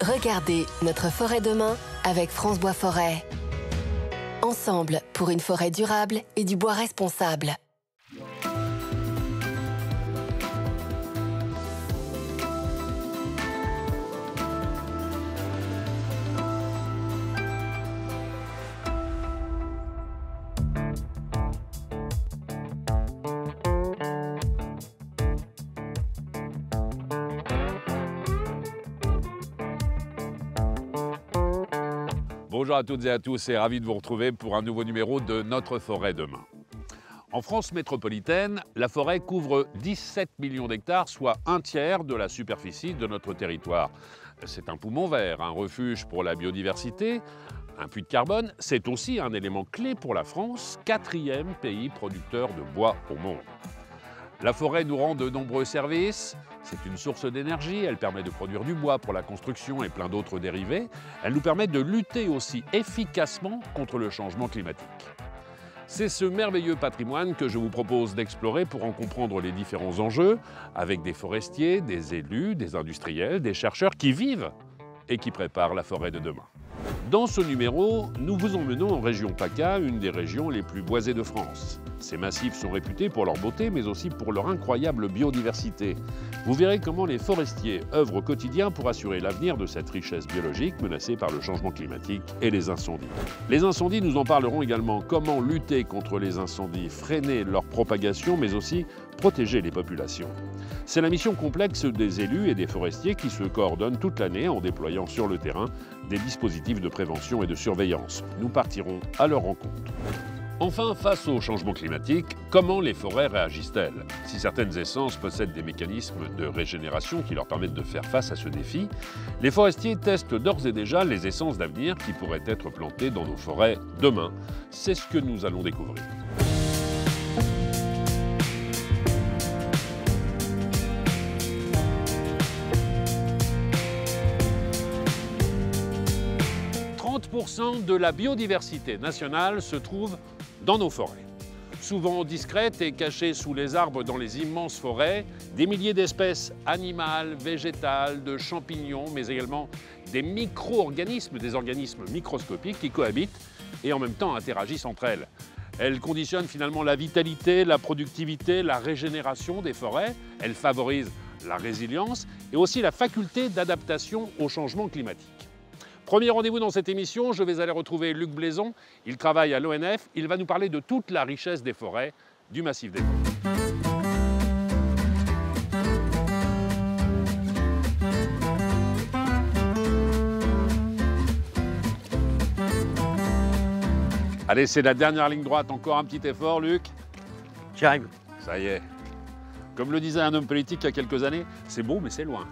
Regardez notre forêt demain avec France Bois Forêt. Ensemble pour une forêt durable et du bois responsable. Bonjour à toutes et à tous et ravi de vous retrouver pour un nouveau numéro de Notre forêt demain. En France métropolitaine, la forêt couvre 17 millions d'hectares, soit un tiers de la superficie de notre territoire. C'est un poumon vert, un refuge pour la biodiversité, un puits de carbone. C'est aussi un élément clé pour la France, 4e pays producteur de bois au monde. La forêt nous rend de nombreux services. C'est une source d'énergie, elle permet de produire du bois pour la construction et plein d'autres dérivés. Elle nous permet de lutter aussi efficacement contre le changement climatique. C'est ce merveilleux patrimoine que je vous propose d'explorer pour en comprendre les différents enjeux, avec des forestiers, des élus, des industriels, des chercheurs qui vivent et qui préparent la forêt de demain. Dans ce numéro, nous vous emmenons en région PACA, une des régions les plus boisées de France. Ces massifs sont réputés pour leur beauté, mais aussi pour leur incroyable biodiversité. Vous verrez comment les forestiers œuvrent au quotidien pour assurer l'avenir de cette richesse biologique menacée par le changement climatique et les incendies. Les incendies, nous en parlerons également. Comment lutter contre les incendies, freiner leur propagation, mais aussi protéger les populations. C'est la mission complexe des élus et des forestiers qui se coordonnent toute l'année en déployant sur le terrain des dispositifs de prévention et de surveillance. Nous partirons à leur rencontre. Enfin, face au changement climatique, comment les forêts réagissent-elles? Si certaines essences possèdent des mécanismes de régénération qui leur permettent de faire face à ce défi, les forestiers testent d'ores et déjà les essences d'avenir qui pourraient être plantées dans nos forêts demain. C'est ce que nous allons découvrir. De la biodiversité nationale se trouve dans nos forêts. Souvent discrètes et cachées sous les arbres dans les immenses forêts, des milliers d'espèces animales, végétales, de champignons, mais également des micro-organismes, des organismes microscopiques qui cohabitent et en même temps interagissent entre elles. Elles conditionnent finalement la vitalité, la productivité, la régénération des forêts. Elles favorisent la résilience et aussi la faculté d'adaptation au changement climatique. Premier rendez-vous dans cette émission, je vais aller retrouver Luc Blaison. Il travaille à l'ONF. Il va nous parler de toute la richesse des forêts du massif des Vosges. Allez, c'est la dernière ligne droite. Encore un petit effort, Luc. J'y arrive. Ça y est. Comme le disait un homme politique il y a quelques années, c'est beau mais c'est loin.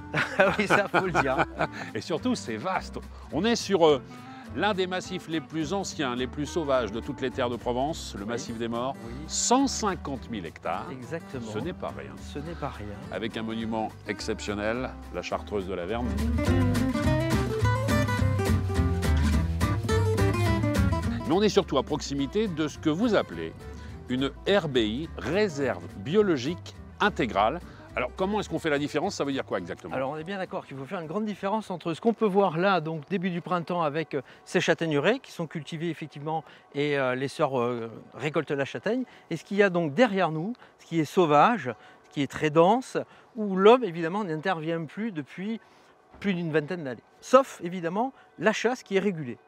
Oui, ça faut le dire. Et surtout, c'est vaste. On est sur l'un des massifs les plus anciens, les plus sauvages de toutes les terres de Provence, le massif des Morts. Oui. 150 000 hectares. Exactement. Ce n'est pas rien. Ce n'est pas rien. Avec un monument exceptionnel, la Chartreuse de la Verne. Mais on est surtout à proximité de ce que vous appelez une RBI, réserve biologique intégrale. Alors comment est-ce qu'on fait la différence? Ça veut dire quoi exactement? Alors on est bien d'accord qu'il faut faire une grande différence entre ce qu'on peut voir là, donc début du printemps avec ces châtaigneraies qui sont cultivées effectivement et les sœurs récoltent la châtaigne, et ce qu'il y a donc derrière nous, ce qui est sauvage, ce qui est très dense, où l'homme évidemment n'intervient plus depuis plus d'une vingtaine d'années. Sauf évidemment la chasse qui est régulée.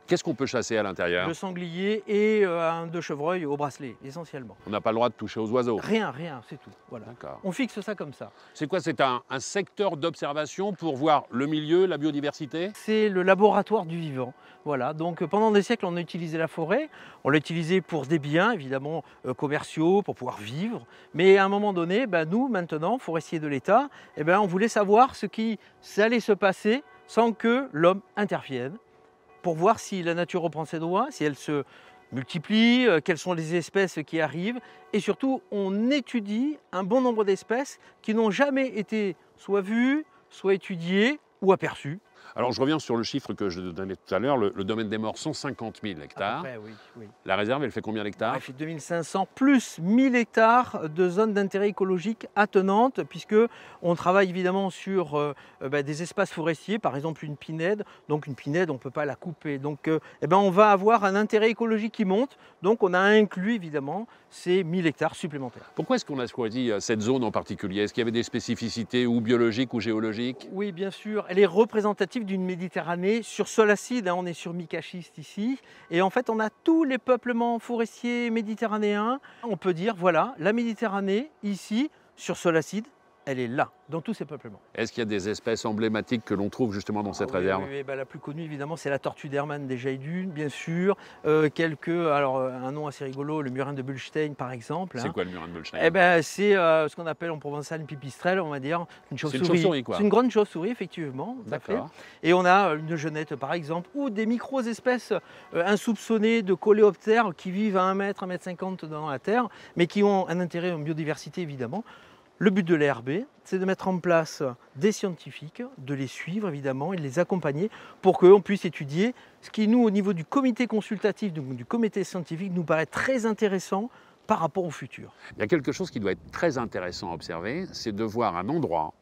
Qu'est-ce qu'on peut chasser à l'intérieur? Le sanglier et un de chevreuil au bracelet, essentiellement. On n'a pas le droit de toucher aux oiseaux? Rien, c'est tout. Voilà. On fixe ça comme ça. C'est quoi? C'est un secteur d'observation pour voir le milieu, la biodiversité? C'est le laboratoire du vivant. Voilà. Donc pendant des siècles, on a utilisé la forêt. On l'a utilisée pour des biens, évidemment, commerciaux, pour pouvoir vivre. Mais à un moment donné, nous, maintenant, forestiers de l'État, on voulait savoir ce qui allait se passer sans que l'homme intervienne, pour voir si la nature reprend ses droits, si elle se multiplie, quelles sont les espèces qui arrivent. Et surtout, on étudie un bon nombre d'espèces qui n'ont jamais été soit vues, soit étudiées ou aperçues. Alors je reviens sur le chiffre que je donnais tout à l'heure, le domaine des morts, 150 000 hectares. À peu près, oui, oui. La réserve, elle fait combien d'hectares? Elle fait 2500 plus 1000 hectares de zones d'intérêt écologique attenantes, puisque on travaille évidemment sur des espaces forestiers, par exemple une pinède. Donc une pinède, on ne peut pas la couper. Donc on va avoir un intérêt écologique qui monte. Donc on a inclus évidemment ces 1000 hectares supplémentaires. Pourquoi est-ce qu'on a choisi cette zone en particulier? Est-ce qu'il y avait des spécificités ou biologiques ou géologiques? Oui, bien sûr. Elle est représentative d'une Méditerranée sur sol acide. On est sur mica-schiste ici. Et en fait, on a tous les peuplements forestiers méditerranéens. On peut dire, voilà, la Méditerranée, ici, sur sol acide, elle est là, dans tous ces peuplements. Est-ce qu'il y a des espèces emblématiques que l'on trouve justement dans cette réserve? Oui, la plus connue, évidemment, c'est la tortue d'Hermann des Jailles dunes, bien sûr. Un nom assez rigolo, le murin de Bullstein, par exemple. C'est quoi le murin de Bullstein? C'est ce qu'on appelle en provençal une pipistrelle, on va dire. Une chauve-souris. C'est une chauve-souris, quoi. C'est une grande chauve-souris, effectivement. D'accord. Et on a une genette, par exemple, ou des micro-espèces insoupçonnées de coléoptères qui vivent à 1 mètre, 1,50 m dans la terre, mais qui ont un intérêt en biodiversité, évidemment. Le but de l'ARB, c'est de mettre en place des scientifiques, de les suivre évidemment et de les accompagner pour qu'on puisse étudier ce qui, nous, au niveau du comité consultatif, donc du comité scientifique, nous paraît très intéressant par rapport au futur. Il y a quelque chose qui doit être très intéressant à observer, c'est de voir un endroit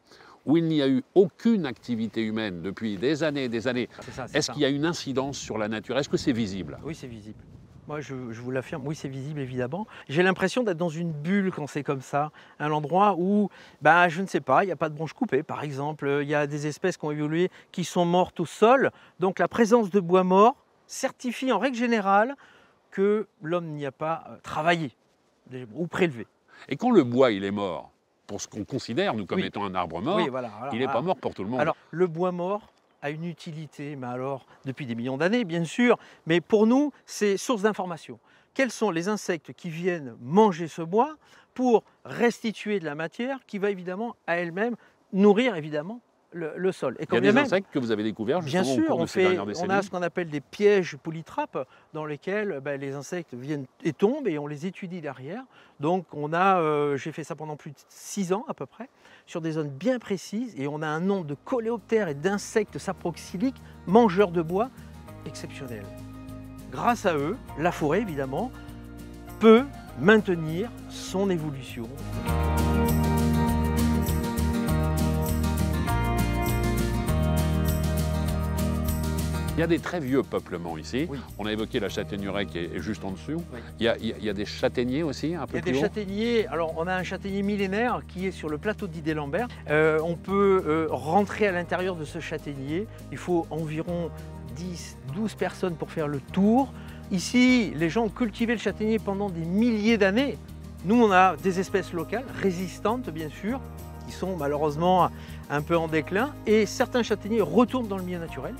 où il n'y a eu aucune activité humaine depuis des années et des années. Est-ce qu'il y a une incidence sur la nature? Est-ce que c'est visible? Oui, c'est visible. Moi, je vous l'affirme, oui, c'est visible, évidemment. J'ai l'impression d'être dans une bulle quand c'est comme ça. Un endroit où, je ne sais pas, il n'y a pas de branches coupées, par exemple. Il y a des espèces qui ont évolué, qui sont mortes au sol. Donc, la présence de bois mort certifie, en règle générale, que l'homme n'y a pas travaillé ou prélevé. Et quand le bois, il est mort, pour ce qu'on considère, nous, comme étant un arbre mort, il n'est pas mort pour tout le monde. Alors, le bois mort a une utilité, mais alors depuis des millions d'années, bien sûr, mais pour nous, c'est source d'information. Quels sont les insectes qui viennent manger ce bois pour restituer de la matière qui va évidemment, à elle-même, nourrir évidemment le sol. Et il y a des insectes que vous avez découverts justement bien sûr, au cours de ces dernières décennies. On a ce qu'on appelle des pièges polytrappes dans lesquels les insectes viennent et tombent et on les étudie derrière. Donc j'ai fait ça pendant plus de 6 ans à peu près, sur des zones bien précises et on a un nombre de coléoptères et d'insectes saproxyliques, mangeurs de bois, exceptionnel. Grâce à eux, la forêt évidemment peut maintenir son évolution. Il y a des très vieux peuplements ici. Oui. On a évoqué la châtaigneraie qui est juste en dessous. Oui. Il y a des châtaigniers aussi, un peu plus haut. Il y a des châtaigniers. Alors, on a un châtaignier millénaire qui est sur le plateau d'Idé-Lambert. On peut rentrer à l'intérieur de ce châtaignier. Il faut environ 10-12 personnes pour faire le tour. Ici, les gens ont cultivé le châtaignier pendant des milliers d'années. Nous, on a des espèces locales, résistantes bien sûr, qui sont malheureusement un peu en déclin. Et certains châtaigniers retournent dans le milieu naturel.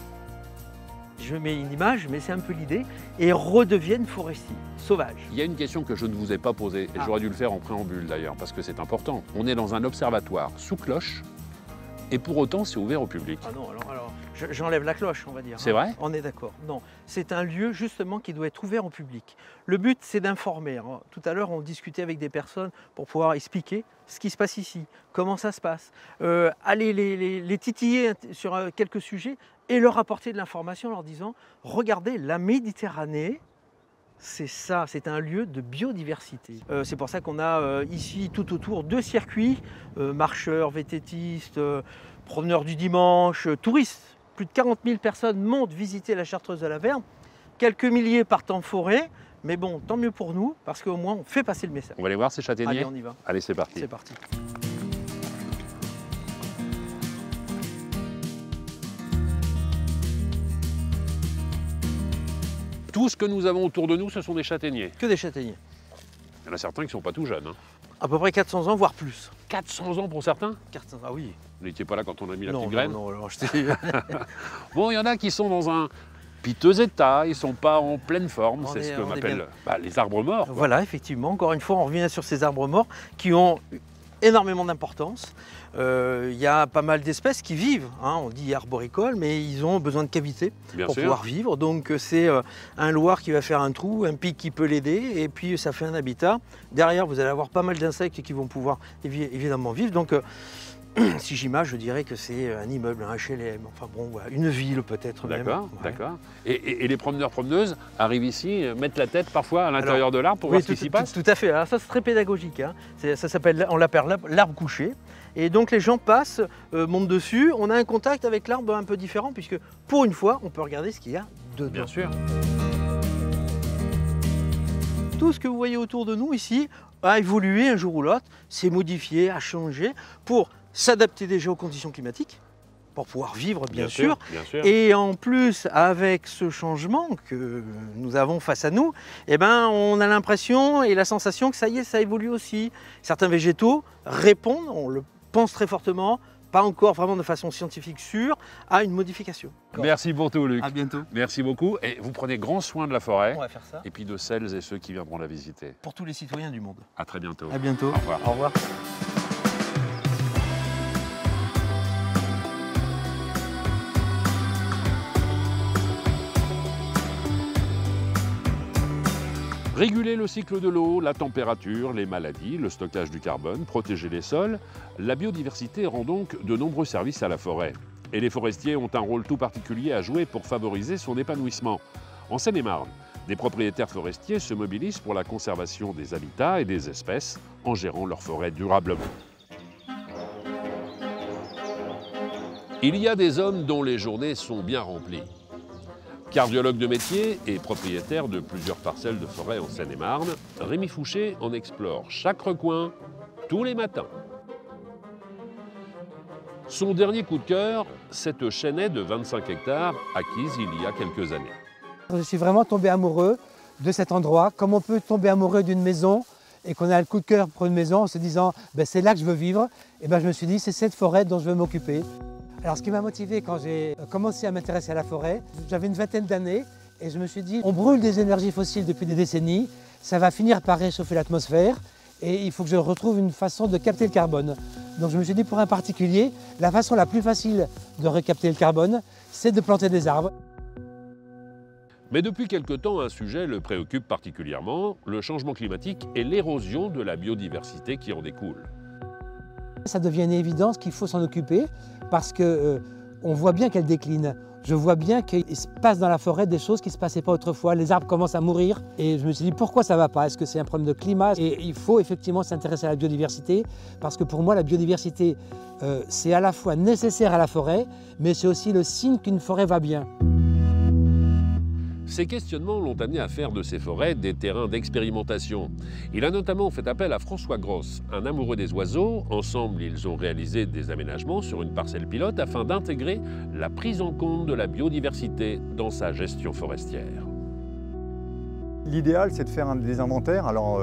Je mets une image, mais c'est un peu l'idée, et redeviennent forestiers, sauvages. Il y a une question que je ne vous ai pas posée, et j'aurais dû le faire en préambule d'ailleurs, parce que c'est important. On est dans un observatoire sous cloche, et pour autant c'est ouvert au public. Ah non, alors j'enlève la cloche, on va dire. C'est vrai ? On est d'accord. Non, c'est un lieu justement qui doit être ouvert au public. Le but, c'est d'informer. Tout à l'heure, on discutait avec des personnes pour pouvoir expliquer ce qui se passe ici, comment ça se passe, aller les titiller sur quelques sujets et leur apporter de l'information en leur disant « Regardez, la Méditerranée, c'est ça, c'est un lieu de biodiversité. » C'est pour ça qu'on a ici tout autour 2 circuits, marcheurs, vététistes, promeneurs du dimanche, touristes. Plus de 40 000 personnes montent visiter la Chartreuse de la Verne. Quelques milliers partent en forêt, mais bon, tant mieux pour nous, parce qu'au moins on fait passer le message. On va aller voir ces châtaigniers ? Allez, on y va. Allez, c'est parti. C'est parti. Tout ce que nous avons autour de nous, ce sont des châtaigniers. Que des châtaigniers. Il y en a certains qui ne sont pas tout jeunes. Hein. À peu près 400 ans, voire plus. 400 ans pour certains ? 400 ans, ah oui. Vous n'étiez pas là quand on a mis la petite Non, graine ? non, alors Bon, il y en a qui sont dans un piteux état, ils ne sont pas en pleine forme. C'est ce qu'on appelle les arbres morts. Quoi. Voilà, effectivement. Encore une fois, on revient sur ces arbres morts qui ont énormément d'importance. Il y a pas mal d'espèces qui vivent, on dit arboricoles, mais ils ont besoin de cavités pour pouvoir vivre. Donc c'est un loir qui va faire un trou, un pic qui peut l'aider, et puis ça fait un habitat. Derrière, vous allez avoir pas mal d'insectes qui vont pouvoir évidemment vivre. Donc Si j'image, je dirais que c'est un immeuble, un HLM, enfin bon, voilà, une ville peut-être même. D'accord, Ouais. d'accord. Et les promeneurs-promeneuses arrivent ici, mettent la tête parfois à l'intérieur de l'arbre pour voir ce qui s'y passe? Tout à fait. Alors ça, c'est très pédagogique. Hein. Ça s'appelle, on l'appelle l'arbre couché. Et donc les gens passent, montent dessus. On a un contact avec l'arbre un peu différent puisque pour une fois, on peut regarder ce qu'il y a dedans. Bien sûr. Tout ce que vous voyez autour de nous ici a évolué un jour ou l'autre, s'est modifié, a changé pour s'adapter déjà aux conditions climatiques, pour pouvoir vivre bien sûr. Bien sûr. Et en plus, avec ce changement que nous avons face à nous, eh ben, on a l'impression et la sensation que ça y est, ça évolue aussi. Certains végétaux répondent, on le pense très fortement, pas encore vraiment de façon scientifique sûre, à une modification. Merci pour tout, Luc. À bientôt. Merci beaucoup. Et vous prenez grand soin de la forêt On va faire ça et puis de celles et ceux qui viendront la visiter. pour tous les citoyens du monde. À très bientôt. À bientôt. Au revoir. Au revoir. Réguler le cycle de l'eau, la température, les maladies, le stockage du carbone, protéger les sols, la biodiversité rend donc de nombreux services à la forêt. Et les forestiers ont un rôle tout particulier à jouer pour favoriser son épanouissement. En Seine-et-Marne, des propriétaires forestiers se mobilisent pour la conservation des habitats et des espèces en gérant leurs forêts durablement. Il y a des hommes dont les journées sont bien remplies. Cardiologue de métier et propriétaire de plusieurs parcelles de forêt en Seine-et-Marne, Rémi Fouché en explore chaque recoin tous les matins. Son dernier coup de cœur, cette chênaie de 25 hectares acquise il y a quelques années. Je suis vraiment tombé amoureux de cet endroit, comme on peut tomber amoureux d'une maison et qu'on a le coup de cœur pour une maison en se disant c'est là que je veux vivre, et je me suis dit c'est cette forêt dont je veux m'occuper. Alors ce qui m'a motivé quand j'ai commencé à m'intéresser à la forêt, j'avais une vingtaine d'années et je me suis dit on brûle des énergies fossiles depuis des décennies, ça va finir par réchauffer l'atmosphère et il faut que je retrouve une façon de capter le carbone. Donc je me suis dit pour un particulier, la façon la plus facile de recapter le carbone, c'est de planter des arbres. Mais depuis quelque temps, un sujet le préoccupe particulièrement, le changement climatique et l'érosion de la biodiversité qui en découle. Ça devient une évidence qu'il faut s'en occuper parce qu'on voit bien qu'elle décline. Je vois bien qu'il se passe dans la forêt des choses qui ne se passaient pas autrefois. Les arbres commencent à mourir et je me suis dit pourquoi ça ne va pas? Est-ce que c'est un problème de climat? Et il faut effectivement s'intéresser à la biodiversité parce que pour moi la biodiversité c'est à la fois nécessaire à la forêt mais c'est aussi le signe qu'une forêt va bien. Ces questionnements l'ont amené à faire de ces forêts des terrains d'expérimentation. Il a notamment fait appel à François Gross, un amoureux des oiseaux. Ensemble, ils ont réalisé des aménagements sur une parcelle pilote afin d'intégrer la prise en compte de la biodiversité dans sa gestion forestière. L'idéal, c'est de faire des inventaires. Alors,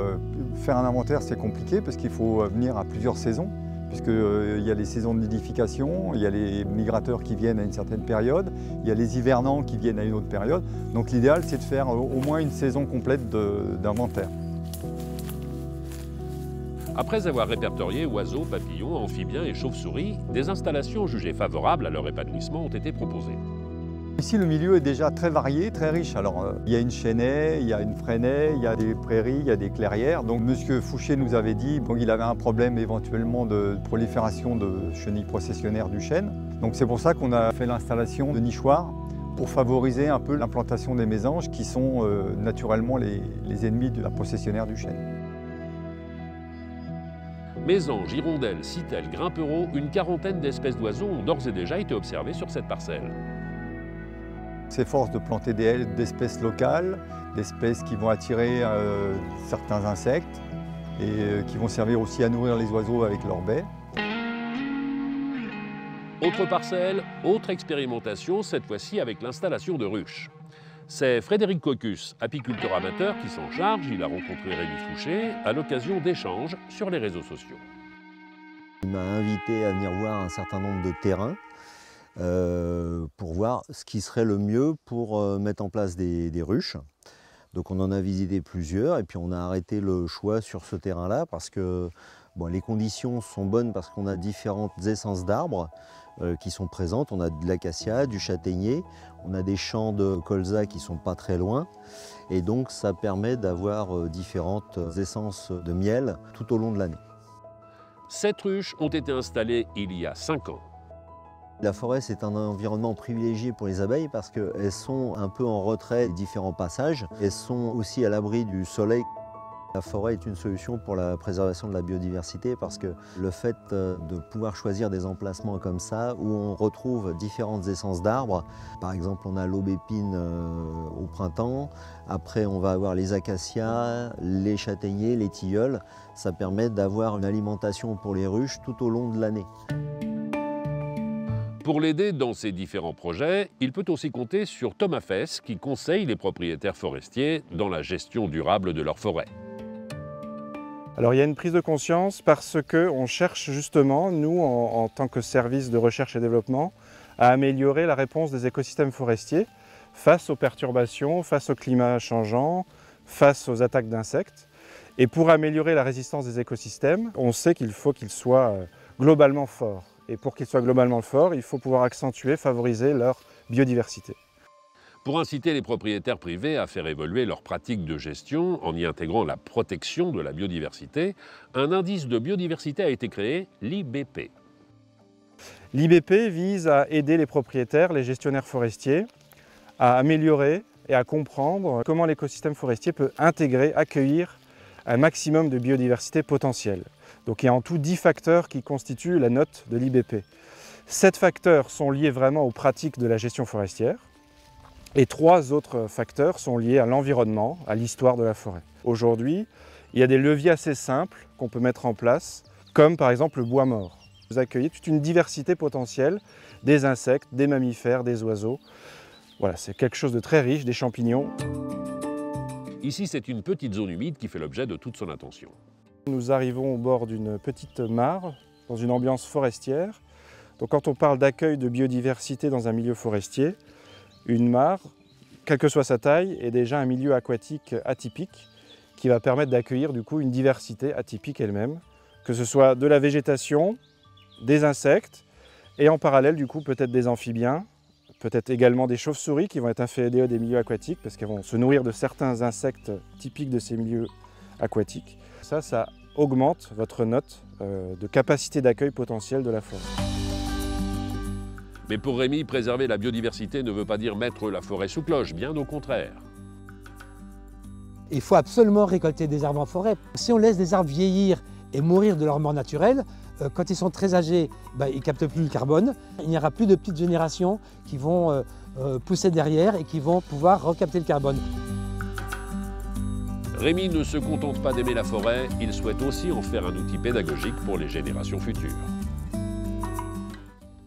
faire un inventaire, c'est compliqué parce qu'il faut venir à plusieurs saisons. Puisqu'il y a les saisons de nidification, il y a les migrateurs qui viennent à une certaine période, il y a les hivernants qui viennent à une autre période. Donc l'idéal, c'est de faire au moins une saison complète d'inventaire. Après avoir répertorié oiseaux, papillons, amphibiens et chauves-souris, des installations jugées favorables à leur épanouissement ont été proposées. Ici, le milieu est déjà très varié, très riche. Alors, il y a une chênaie, il y a une frênaie, il y a des prairies, il y a des clairières. Donc, M. Fouché nous avait dit qu'il avait un problème éventuellement de prolifération de chenilles processionnaires du chêne. Donc, c'est pour ça qu'on a fait l'installation de nichoirs pour favoriser un peu l'implantation des mésanges qui sont naturellement les ennemis de la processionnaire du chêne. Mésanges, hirondelles, citelles, grimpereaux, une quarantaine d'espèces d'oiseaux ont d'ores et déjà été observées sur cette parcelle. S'efforce de planter des haies d'espèces locales, d'espèces qui vont attirer certains insectes et qui vont servir aussi à nourrir les oiseaux avec leurs baies. Autre parcelle, autre expérimentation, cette fois-ci avec l'installation de ruches. C'est Frédéric Cocus, apiculteur amateur, qui s'en charge. Il a rencontré Rémi Fouché à l'occasion d'échanges sur les réseaux sociaux. Il m'a invité à venir voir un certain nombre de terrains pour voir ce qui serait le mieux pour mettre en place des ruches. Donc on en a visité plusieurs et puis on a arrêté le choix sur ce terrain-là parce que les conditions sont bonnes parce qu'on a différentes essences d'arbres qui sont présentes. On a de l'acacia, du châtaignier, on a des champs de colza qui ne sont pas très loin et donc ça permet d'avoir différentes essences de miel tout au long de l'année. 7 ruches ont été installées il y a 5 ans. La forêt, c'est un environnement privilégié pour les abeilles parce qu'elles sont un peu en retrait des différents passages. Elles sont aussi à l'abri du soleil. La forêt est une solution pour la préservation de la biodiversité parce que le fait de pouvoir choisir des emplacements comme ça où on retrouve différentes essences d'arbres, par exemple on a l'aubépine au printemps, après on va avoir les acacias, les châtaigniers, les tilleuls, ça permet d'avoir une alimentation pour les ruches tout au long de l'année. Pour l'aider dans ses différents projets, il peut aussi compter sur Thomas Fess qui conseille les propriétaires forestiers dans la gestion durable de leur forêt. Alors il y a une prise de conscience parce qu'on cherche justement, nous en tant que service de recherche et développement, à améliorer la réponse des écosystèmes forestiers face aux perturbations, face au climat changeant, face aux attaques d'insectes. Et pour améliorer la résistance des écosystèmes, on sait qu'il faut qu'ils soient globalement forts. Et pour qu'ils soient globalement forts, il faut pouvoir accentuer, favoriser leur biodiversité. Pour inciter les propriétaires privés à faire évoluer leurs pratiques de gestion en y intégrant la protection de la biodiversité, un indice de biodiversité a été créé, l'IBP. L'IBP vise à aider les propriétaires, les gestionnaires forestiers, à améliorer et à comprendre comment l'écosystème forestier peut intégrer, accueillir un maximum de biodiversité potentielle. Donc il y a en tout 10 facteurs qui constituent la note de l'IBP. 7 facteurs sont liés vraiment aux pratiques de la gestion forestière. Et 3 autres facteurs sont liés à l'environnement, à l'histoire de la forêt. Aujourd'hui, il y a des leviers assez simples qu'on peut mettre en place, comme par exemple le bois mort. Vous accueillez toute une diversité potentielle des insectes, des mammifères, des oiseaux. Voilà, c'est quelque chose de très riche, des champignons. Ici, c'est une petite zone humide qui fait l'objet de toute son attention. Nous arrivons au bord d'une petite mare, dans une ambiance forestière. Donc quand on parle d'accueil de biodiversité dans un milieu forestier, une mare, quelle que soit sa taille, est déjà un milieu aquatique atypique qui va permettre d'accueillir du coup une diversité atypique elle-même, que ce soit de la végétation, des insectes et en parallèle du coup peut-être des amphibiens, peut-être également des chauves-souris qui vont être inféodées des milieux aquatiques parce qu'elles vont se nourrir de certains insectes typiques de ces milieux aquatiques. Ça augmente votre note de capacité d'accueil potentiel de la forêt. Mais pour Rémi, préserver la biodiversité ne veut pas dire mettre la forêt sous cloche, bien au contraire. Il faut absolument récolter des arbres en forêt. Si on laisse des arbres vieillir et mourir de leur mort naturelle, quand ils sont très âgés, ils ne captent plus le carbone. Il n'y aura plus de petites générations qui vont pousser derrière et qui vont pouvoir recapter le carbone. Rémi ne se contente pas d'aimer la forêt, il souhaite aussi en faire un outil pédagogique pour les générations futures.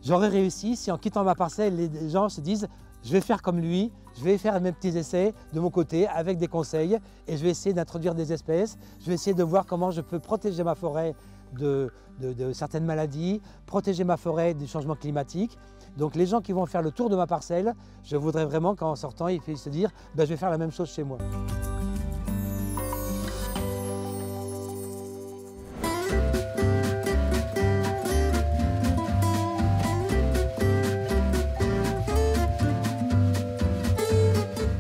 J'aurais réussi si en quittant ma parcelle, les gens se disent « je vais faire comme lui, je vais faire mes petits essais de mon côté avec des conseils et je vais essayer d'introduire des espèces, je vais essayer de voir comment je peux protéger ma forêt de certaines maladies, protéger ma forêt du changement climatique ». Donc les gens qui vont faire le tour de ma parcelle, je voudrais vraiment qu'en sortant, ils puissent se dire « je vais faire la même chose chez moi ».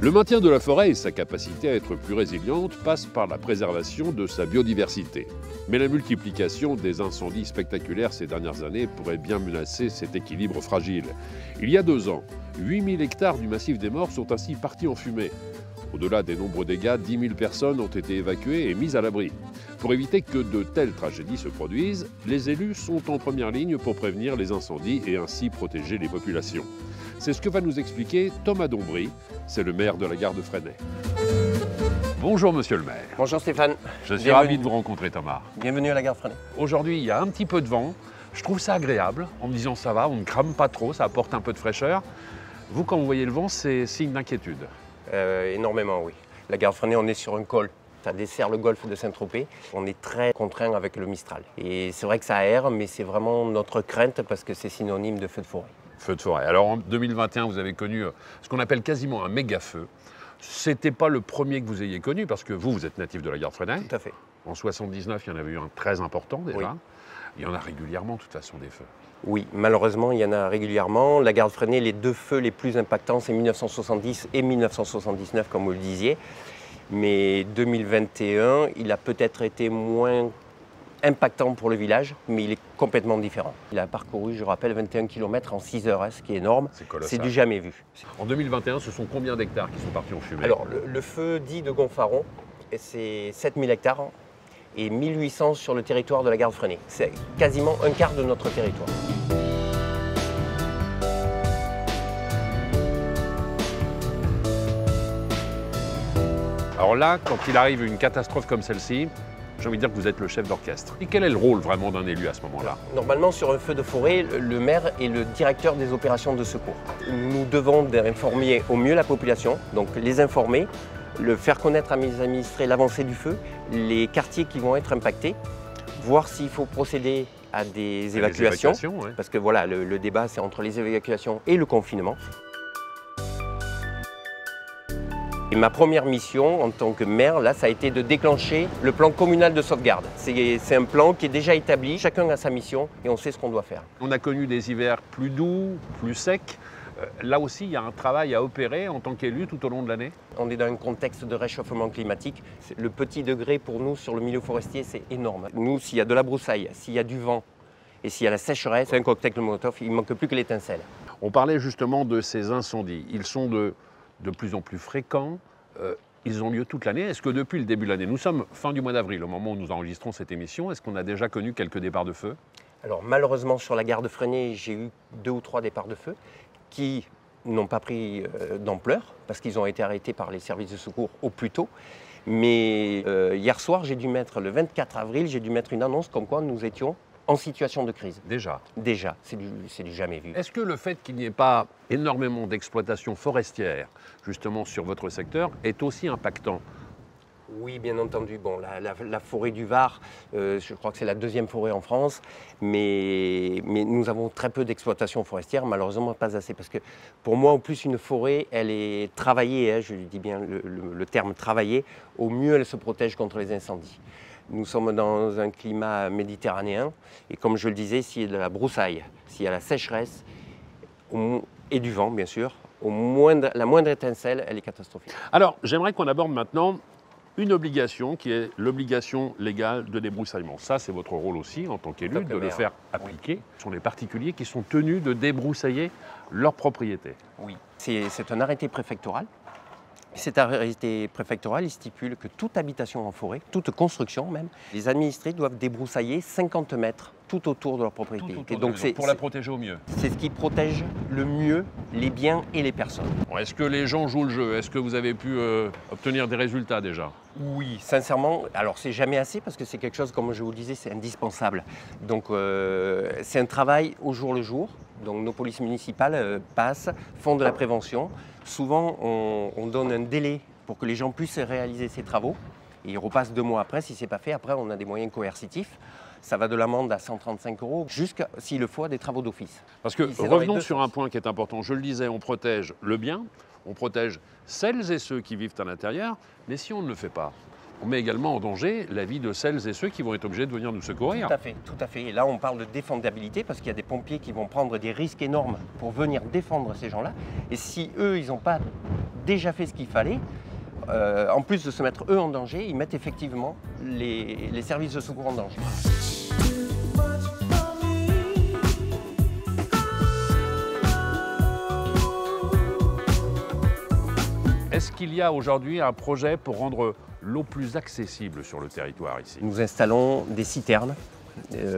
Le maintien de la forêt et sa capacité à être plus résiliente passent par la préservation de sa biodiversité. Mais la multiplication des incendies spectaculaires ces dernières années pourrait bien menacer cet équilibre fragile. Il y a 2 ans, 8000 hectares du massif des Morts sont ainsi partis en fumée. Au-delà des nombreux dégâts, 10 000 personnes ont été évacuées et mises à l'abri. Pour éviter que de telles tragédies se produisent, les élus sont en première ligne pour prévenir les incendies et ainsi protéger les populations. C'est ce que va nous expliquer Thomas Dombry, c'est le maire de la gare de Fresnay. Bonjour monsieur le maire. Bonjour Stéphane. Je suis ravi de vous rencontrer Thomas. Bienvenue à la gare Fresnay. Aujourd'hui, il y a un petit peu de vent. Je trouve ça agréable, en me disant ça va, on ne crame pas trop, ça apporte un peu de fraîcheur. Vous, quand vous voyez le vent, c'est signe d'inquiétude? Énormément, oui. La gare Fresnay, on est sur un col. Ça dessert le golfe de Saint-Tropez. On est très contraint avec le Mistral. Et c'est vrai que ça aère, mais c'est vraiment notre crainte parce que c'est synonyme de feu de forêt. Feu de forêt. Alors en 2021, vous avez connu ce qu'on appelle quasiment un méga feu. C'était pas le premier que vous ayez connu parce que vous êtes natif de la gare Fresnay. Tout à fait. En 79, il y en avait eu un très important déjà. Oui. Il y en a régulièrement, de toute façon, des feux. Oui, malheureusement, il y en a régulièrement. La gare Fresnay, les 2 feux les plus impactants, c'est 1970 et 1979, comme vous le disiez. Mais 2021, il a peut-être été moins impactant pour le village, mais il est complètement différent. Il a parcouru, je rappelle, 21 km en 6 heures, hein, ce qui est énorme. C'est du jamais vu. En 2021, ce sont combien d'hectares qui sont partis en fumée? Alors, le feu dit de Gonfaron, c'est 7000 hectares et 1800 sur le territoire de la Garde Freinet. C'est quasiment un quart de notre territoire. Alors là, quand il arrive une catastrophe comme celle-ci, j'ai envie de dire que vous êtes le chef d'orchestre. Et quel est le rôle vraiment d'un élu à ce moment-là? Normalement, sur un feu de forêt, le maire est le directeur des opérations de secours. Nous devons informer au mieux la population, donc les informer, le faire connaître à mes administrés l'avancée du feu, les quartiers qui vont être impactés, voir s'il faut procéder à des évacuations. Ouais. Parce que voilà, le débat, c'est entre les évacuations et le confinement. Et ma première mission en tant que maire, là, ça a été de déclencher le plan communal de sauvegarde. C'est un plan qui est déjà établi, chacun a sa mission et on sait ce qu'on doit faire. On a connu des hivers plus doux, plus secs. Là aussi, il y a un travail à opérer en tant qu'élu tout au long de l'année. On est dans un contexte de réchauffement climatique. Le petit degré pour nous sur le milieu forestier, c'est énorme. Nous, s'il y a de la broussaille, s'il y a du vent et s'il y a la sécheresse, c'est un cocktail Molotov, il ne manque plus que l'étincelle. On parlait justement de ces incendies. Ils sont de plus en plus fréquents. Ils ont lieu toute l'année. Est-ce que depuis le début de l'année, nous sommes fin du mois d'avril, au moment où nous enregistrons cette émission, est-ce qu'on a déjà connu quelques départs de feu? Alors malheureusement sur la Garde Freinet, j'ai eu 2 ou 3 départs de feu qui n'ont pas pris d'ampleur parce qu'ils ont été arrêtés par les services de secours au plus tôt. Mais hier soir, j'ai dû mettre, le 24 avril, j'ai dû mettre une annonce comme quoi nous étions en situation de crise. Déjà, c'est du jamais vu. Est-ce que le fait qu'il n'y ait pas énormément d'exploitation forestière, justement sur votre secteur, est aussi impactant? Oui, bien entendu. Bon, la forêt du Var, je crois que c'est la 2e forêt en France, mais nous avons très peu d'exploitation forestière, malheureusement pas assez. Parce que pour moi, en plus, une forêt, elle est travaillée, hein, je dis bien le terme travaillée, au mieux elle se protège contre les incendies. Nous sommes dans un climat méditerranéen et comme je le disais, s'il y a de la broussaille, s'il y a la sécheresse et du vent bien sûr, la moindre étincelle, elle est catastrophique. Alors j'aimerais qu'on aborde maintenant une obligation qui est l'obligation légale de débroussaillement. Ça c'est votre rôle aussi en tant qu'élu, de le faire appliquer. Ce sont les particuliers qui sont tenus de débroussailler leur propriété. Oui, c'est un arrêté préfectoral. Cet arrêté préfectoral, il stipule que toute habitation en forêt, toute construction même, les administrés doivent débroussailler 50 mètres tout autour de leur propriété. Donc pour la protéger au mieux. C'est ce qui protège le mieux les biens et les personnes. Bon, est-ce que les gens jouent le jeu? Est-ce que vous avez pu obtenir des résultats déjà? Oui, sincèrement, alors c'est jamais assez parce que c'est quelque chose, comme je vous le disais, c'est indispensable. Donc c'est un travail au jour le jour. Donc nos polices municipales passent, font de la prévention. Souvent, on donne un délai pour que les gens puissent réaliser ces travaux. Et ils repassent 2 mois après. Si ce n'est pas fait, après, on a des moyens coercitifs. Ça va de l'amende à 135 € jusqu'à, s'il le faut, à des travaux d'office. Parce que revenons sur un point qui est important. Je le disais, on protège le bien, on protège celles et ceux qui vivent à l'intérieur. Mais si on ne le fait pas, on met également en danger la vie de celles et ceux qui vont être obligés de venir nous secourir. Tout à fait. Et là, on parle de défendabilité parce qu'il y a des pompiers qui vont prendre des risques énormes pour venir défendre ces gens-là. Et si eux, ils n'ont pas déjà fait ce qu'il fallait, en plus de se mettre eux en danger, ils mettent effectivement les services de secours en danger. Est-ce qu'il y a aujourd'hui un projet pour rendre l'eau plus accessible sur le territoire ici? Nous installons des citernes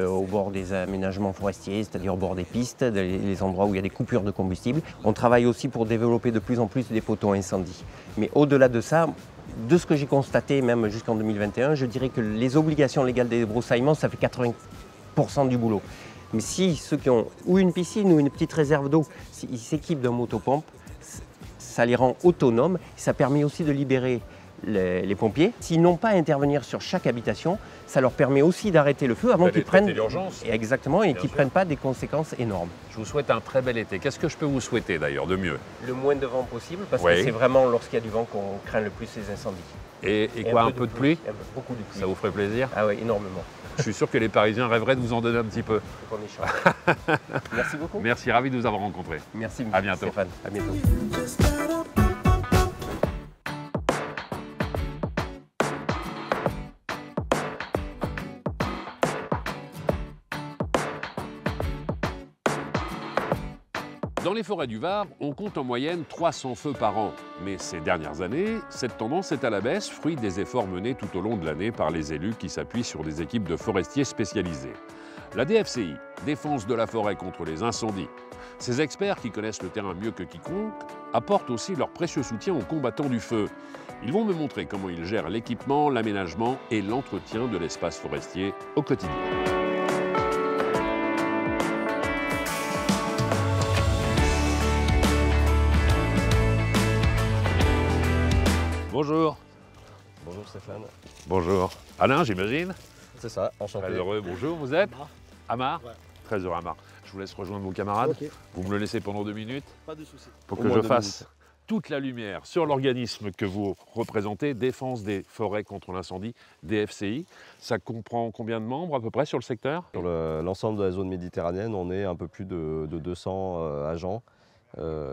au bord des aménagements forestiers, c'est-à-dire au bord des pistes, les endroits où il y a des coupures de combustible. On travaille aussi pour développer de plus en plus des poteaux incendie. Mais au-delà de ça, de ce que j'ai constaté, même jusqu'en 2021, je dirais que les obligations légales des débroussaillements, ça fait 80% du boulot. Mais si ceux qui ont ou une piscine ou une petite réserve d'eau, ils s'équipent d'un motopompe, ça les rend autonomes. Ça permet aussi de libérer les pompiers. S'ils n'ont pas à intervenir sur chaque habitation, ça leur permet aussi d'arrêter le feu avant qu'ils prennent l'urgence. Exactement, et qu'ils ne prennent pas des conséquences énormes. Je vous souhaite un très bel été. Qu'est-ce que je peux vous souhaiter d'ailleurs de mieux? Le moins de vent possible, parce que c'est vraiment lorsqu'il y a du vent qu'on craint le plus les incendies. Et quoi, un peu de pluie? Beaucoup de pluie. Ça vous ferait plaisir? Ah oui, énormément. Je suis sûr que les Parisiens rêveraient de vous en donner un petit peu. Faut qu'on échange. Merci beaucoup. Merci, ravi de vous avoir rencontré. Merci, à bientôt. Stéphane. À bientôt. Dans les forêts du Var, on compte en moyenne 300 feux par an. Mais ces dernières années, cette tendance est à la baisse, fruit des efforts menés tout au long de l'année par les élus qui s'appuient sur des équipes de forestiers spécialisés. La DFCI, Défense de la forêt contre les incendies. Ces experts qui connaissent le terrain mieux que quiconque apportent aussi leur précieux soutien aux combattants du feu. Ils vont me montrer comment ils gèrent l'équipement, l'aménagement et l'entretien de l'espace forestier au quotidien. Bonjour. Bonjour Stéphane. Bonjour. Alain, j'imagine? C'est ça, enchanté. Très heureux. Bonjour, vous êtes Amar. Ouais. Très heureux, Amar. Je vous laisse rejoindre vos camarades. Okay. Vous me le laissez pendant 2 minutes? Pas de souci. Pour que je fasse toute la lumière sur l'organisme que vous représentez, Défense des forêts contre l'incendie, DFCI. Ça comprend combien de membres à peu près sur le secteur? Sur l'ensemble de la zone méditerranéenne, on est un peu plus de 200 agents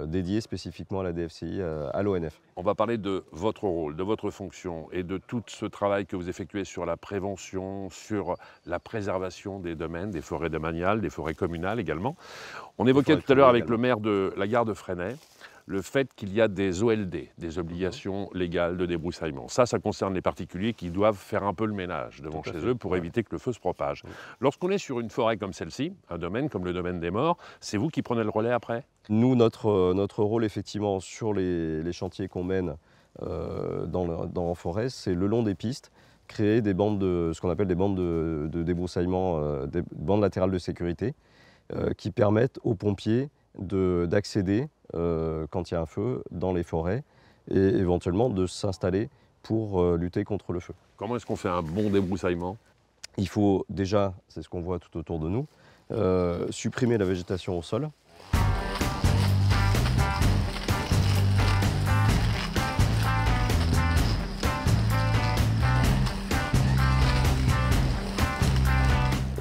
dédiés spécifiquement à la DFCI, à l'ONF. On va parler de votre rôle, de votre fonction et de tout ce travail que vous effectuez sur la prévention, sur la préservation des domaines, des forêts domaniales, des forêts communales également. On évoquait tout à l'heure avec le maire de la gare de Fresnay le fait qu'il y a des OLD, des obligations légales de débroussaillement. Ça concerne les particuliers qui doivent faire un peu le ménage devant chez eux pour éviter que le feu se propage. Lorsqu'on est sur une forêt comme celle-ci, un domaine comme le domaine des morts, c'est vous qui prenez le relais après? Nous, notre rôle effectivement sur les chantiers qu'on mène en forêt, c'est le long des pistes, créer des bandes ce qu'on appelle des bandes de débroussaillement, des bandes latérales de sécurité, qui permettent aux pompiers d'accéder, quand il y a un feu, dans les forêts et éventuellement de s'installer pour lutter contre le feu. Comment est-ce qu'on fait un bon débroussaillement? Il faut déjà, c'est ce qu'on voit tout autour de nous, supprimer la végétation au sol.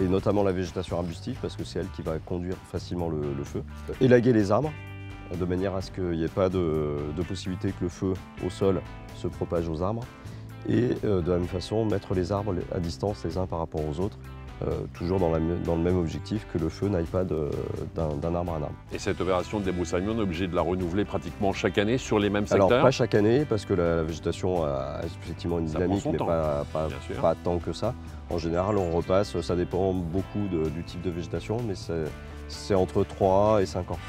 Et notamment la végétation arbustive, parce que c'est elle qui va conduire facilement le feu. Élaguer les arbres, de manière à ce qu'il n'y ait pas de possibilité que le feu au sol se propage aux arbres. Et de la même façon, mettre les arbres à distance les uns par rapport aux autres, toujours dans le même objectif, que le feu n'aille pas d'un arbre à un arbre. Et cette opération de débroussaillement, on est obligé de la renouveler pratiquement chaque année sur les mêmes secteurs? Alors pas chaque année, parce que la végétation a effectivement une dynamique, mais pas tant que ça. En général, on repasse, ça dépend beaucoup du type de végétation, mais c'est entre 3 et 5 ans.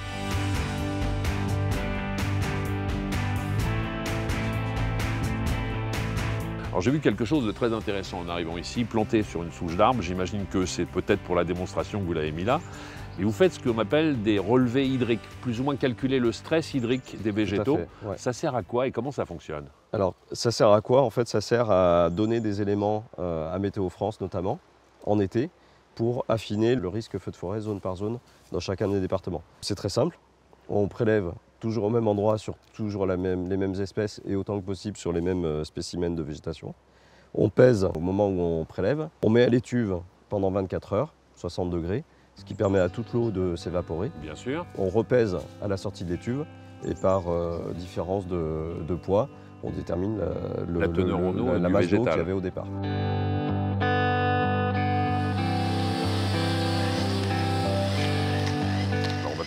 Alors j'ai vu quelque chose de très intéressant en arrivant ici, planté sur une souche d'arbre. J'imagine que c'est peut-être pour la démonstration que vous l'avez mis là. Et vous faites ce qu'on appelle des relevés hydriques, plus ou moins calculer le stress hydrique des végétaux. Tout à fait, ouais. Ça sert à quoi et comment ça fonctionne? Alors ça sert à quoi? En fait, ça sert à donner des éléments à Météo France notamment, en été, pour affiner le risque feu de forêt zone par zone dans chacun des départements. C'est très simple, on prélève toujours au même endroit sur toujours les mêmes espèces et autant que possible sur les mêmes spécimens de végétation. On pèse au moment où on prélève, on met à l'étuve pendant 24 heures, 60 degrés, ce qui permet à toute l'eau de s'évaporer. Bien sûr. On repèse à la sortie de l'étuve et par différence de poids, on détermine la masse d'eau qu'il y avait au départ.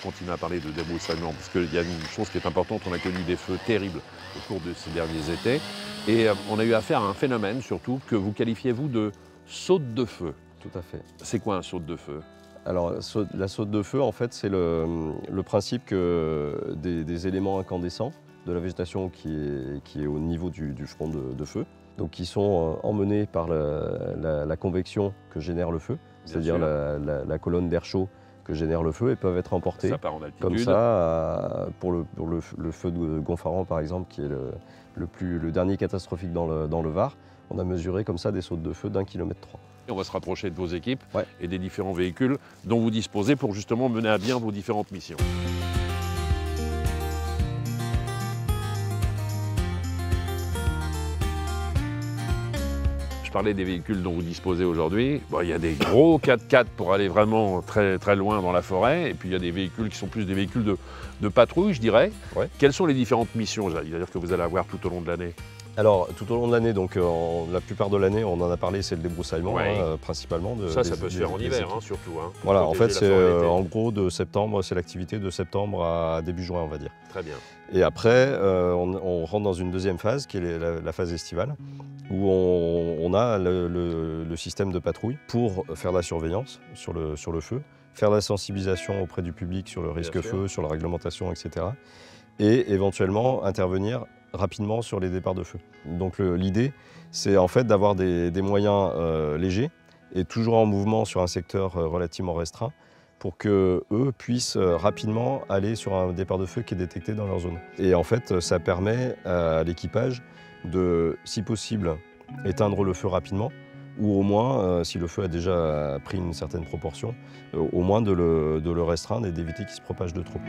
Continuer à parler de débroussaillement, parce qu'il y a une chose qui est importante, on a connu des feux terribles au cours de ces derniers étés, et on a eu affaire à un phénomène surtout que vous qualifiez-vous de saute de feu. Tout à fait. C'est quoi un saute de feu? Alors la saute de feu, en fait, c'est le principe que des éléments incandescents de la végétation qui est au niveau du front de feu, donc qui sont emmenés par la convection que génère le feu, c'est-à-dire la colonne d'air chaud que génère le feu, et peuvent être emportés comme ça pour le feu de Gonfaran par exemple, qui est le dernier catastrophique dans le Var. On a mesuré comme ça des sautes de feu d'1,3 km. On va se rapprocher de vos équipes et des différents véhicules dont vous disposez pour justement mener à bien vos différentes missions. Je parlais des véhicules dont vous disposez aujourd'hui. Bon, il y a des gros 4x4 pour aller vraiment très, très loin dans la forêt, et puis il y a des véhicules qui sont plus des véhicules de patrouille, je dirais. Ouais. Quelles sont les différentes missions, j'allais dire, que vous allez avoir tout au long de l'année? Alors, tout au long de l'année, donc la plupart de l'année, on en a parlé, c'est le débroussaillement, Ouais. principalement. Ça peut se faire en hiver, hein, surtout. Hein, pour voilà, en fait, protéger c'est la forêt l'été. en gros de septembre, c'est l'activité de septembre à début juin, on va dire. Très bien. Et après, on rentre dans une deuxième phase, qui est la phase estivale, où on a le système de patrouille pour faire la surveillance sur le feu, faire la sensibilisation auprès du public sur le risque feu, sur la réglementation, etc. Et éventuellement intervenir rapidement sur les départs de feu. Donc l'idée, c'est en fait d'avoir des moyens légers et toujours en mouvement sur un secteur relativement restreint pour qu'eux puissent rapidement aller sur un départ de feu qui est détecté dans leur zone. Et en fait, ça permet à l'équipage de, si possible, éteindre le feu rapidement ou au moins, si le feu a déjà pris une certaine proportion, au moins de le restreindre et d'éviter qu'il se propage de trop.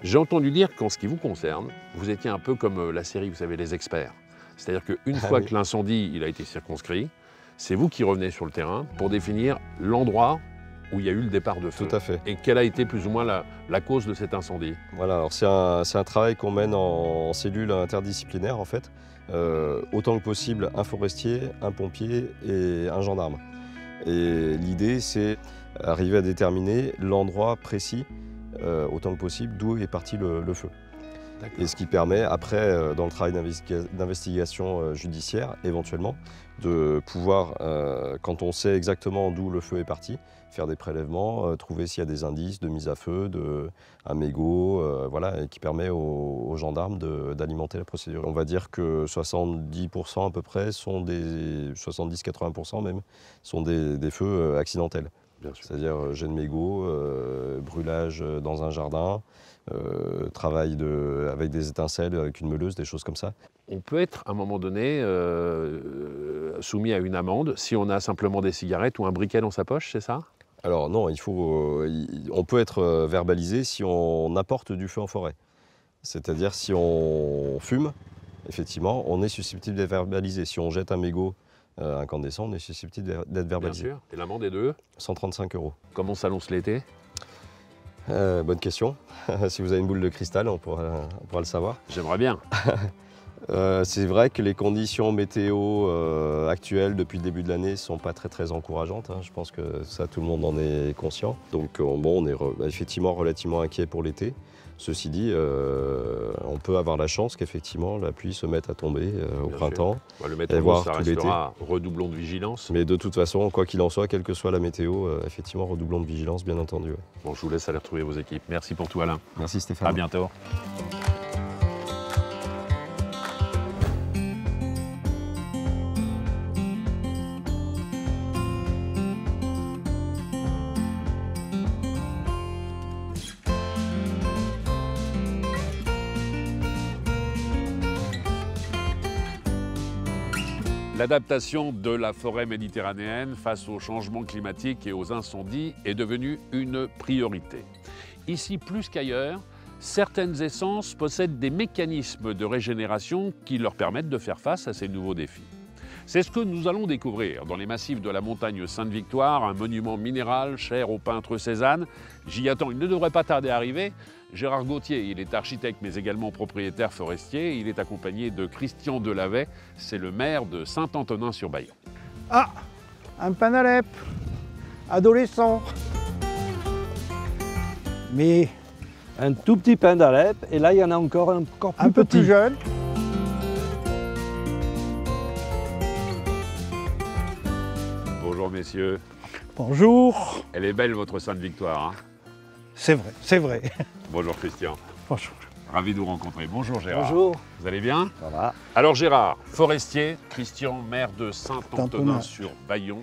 J'ai entendu dire qu'en ce qui vous concerne, vous étiez un peu comme la série, vous savez, Les Experts. C'est-à-dire qu'une fois que l'incendie il a été circonscrit, c'est vous qui revenez sur le terrain pour définir l'endroit où il y a eu le départ de feu. Tout à fait. Et quelle a été plus ou moins la cause de cet incendie? Voilà, alors c'est un travail qu'on mène en cellule interdisciplinaire en fait. Autant que possible, un forestier, un pompier et un gendarme. Et l'idée, c'est arriver à déterminer l'endroit précis, autant que possible, d'où est parti le feu. Et ce qui permet, après, dans le travail d'investigation judiciaire, éventuellement, de pouvoir, quand on sait exactement d'où le feu est parti, faire des prélèvements, trouver s'il y a des indices de mise à feu, un mégot, voilà, et qui permet aux gendarmes d'alimenter la procédure. On va dire que 70% à peu près sont 70-80% même, sont des feux accidentels. C'est-à-dire jet de mégot, brûlage dans un jardin, travail avec des étincelles, avec une meuleuse, des choses comme ça. On peut être, à un moment donné, soumis à une amende si on a simplement des cigarettes ou un briquet dans sa poche, c'est ça? Alors non, on peut être verbalisé si on apporte du feu en forêt. C'est-à-dire si on fume, effectivement, on est susceptible d'être verbalisé. Si on jette un mégot incandescent, on est susceptible d'être verbalisé. Bien sûr. Et l'amende est de 135 €. Comment s'annonce l'été? Bonne question. Si vous avez une boule de cristal, on pourra le savoir. J'aimerais bien. C'est vrai que les conditions météo actuelles depuis le début de l'année ne sont pas très encourageantes. Hein. Je pense que ça, tout le monde en est conscient. Donc bon, on est effectivement relativement inquiet pour l'été. Ceci dit, on peut avoir la chance qu'effectivement la pluie se mette à tomber au printemps. Le météo, ça restera redoublons de vigilance. Mais de toute façon, quoi qu'il en soit, quelle que soit la météo, effectivement, redoublons de vigilance, bien entendu. Ouais. Bon, je vous laisse aller retrouver vos équipes. Merci pour tout, Alain. Merci Stéphane. À bientôt. L'adaptation de la forêt méditerranéenne face aux changements climatiques et aux incendies est devenue une priorité. Ici, plus qu'ailleurs, certaines essences possèdent des mécanismes de régénération qui leur permettent de faire face à ces nouveaux défis. C'est ce que nous allons découvrir dans les massifs de la montagne Sainte-Victoire, un monument minéral cher au peintre Cézanne. J'y attends, il ne devrait pas tarder à arriver. Gérard Gauthier, il est architecte mais également propriétaire forestier. Il est accompagné de Christian Delavet, c'est le maire de Saint-Antonin-sur-Bayon. Ah, un panalep, adolescent. Mais un tout petit panalep, et là il y en a encore un peu plus jeune. Bonjour messieurs. Bonjour. Elle est belle votre Sainte-Victoire. Hein? C'est vrai, c'est vrai. Bonjour Christian. Bonjour. Ravi de vous rencontrer. Bonjour Gérard. Bonjour. Vous allez bien? Ça va. Alors Gérard, forestier, Christian, maire de Saint-Antonin-sur-Bayon.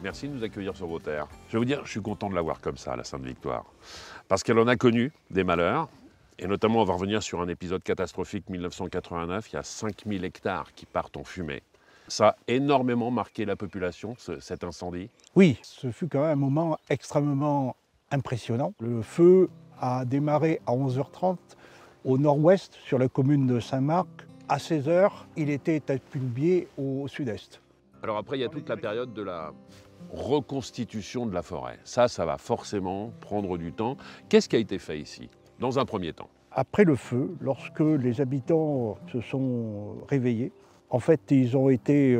Merci de nous accueillir sur vos terres. Je vais vous dire, je suis content de la voir comme ça, la Sainte-Victoire. Parce qu'elle en a connu des malheurs. Et notamment, on va revenir sur un épisode catastrophique 1989. Il y a 5000 hectares qui partent en fumée. Ça a énormément marqué la population, cet incendie. Oui, ce fut quand même un moment extrêmement impressionnant. Le feu a démarré à 11h30 au nord-ouest, sur la commune de Saint-Marc. À 16h, il était à Pulbier au sud-est. Alors après, il y a toute la période de reconstitution de la forêt. Ça va forcément prendre du temps. Qu'est-ce qui a été fait ici, dans un premier temps? Après le feu, lorsque les habitants se sont réveillés, en fait, ils ont été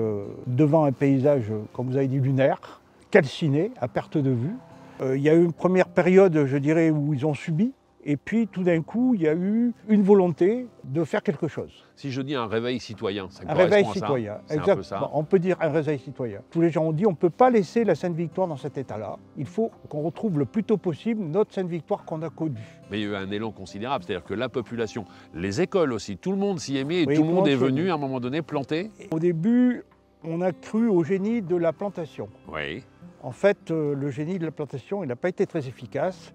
devant un paysage, comme vous avez dit, lunaire, calciné, à perte de vue. Il y a eu une première période, je dirais, où ils ont subi. Et puis, tout d'un coup, il y a eu une volonté de faire quelque chose. Si je dis un réveil citoyen, ça correspond un réveil à citoyen, ça? C'est un peu ça. On peut dire un réveil citoyen. Tous les gens ont dit on ne peut pas laisser la Sainte-Victoire dans cet état-là. Il faut qu'on retrouve le plus tôt possible notre Sainte-Victoire qu'on a connue. Mais il y a eu un élan considérable, c'est-à-dire que la population, les écoles aussi, tout le monde s'y est mis et Oui, tout le monde est venu à un moment donné planter. Au début, on a cru au génie de la plantation. Oui. En fait, le génie de la plantation, il n'a pas été très efficace,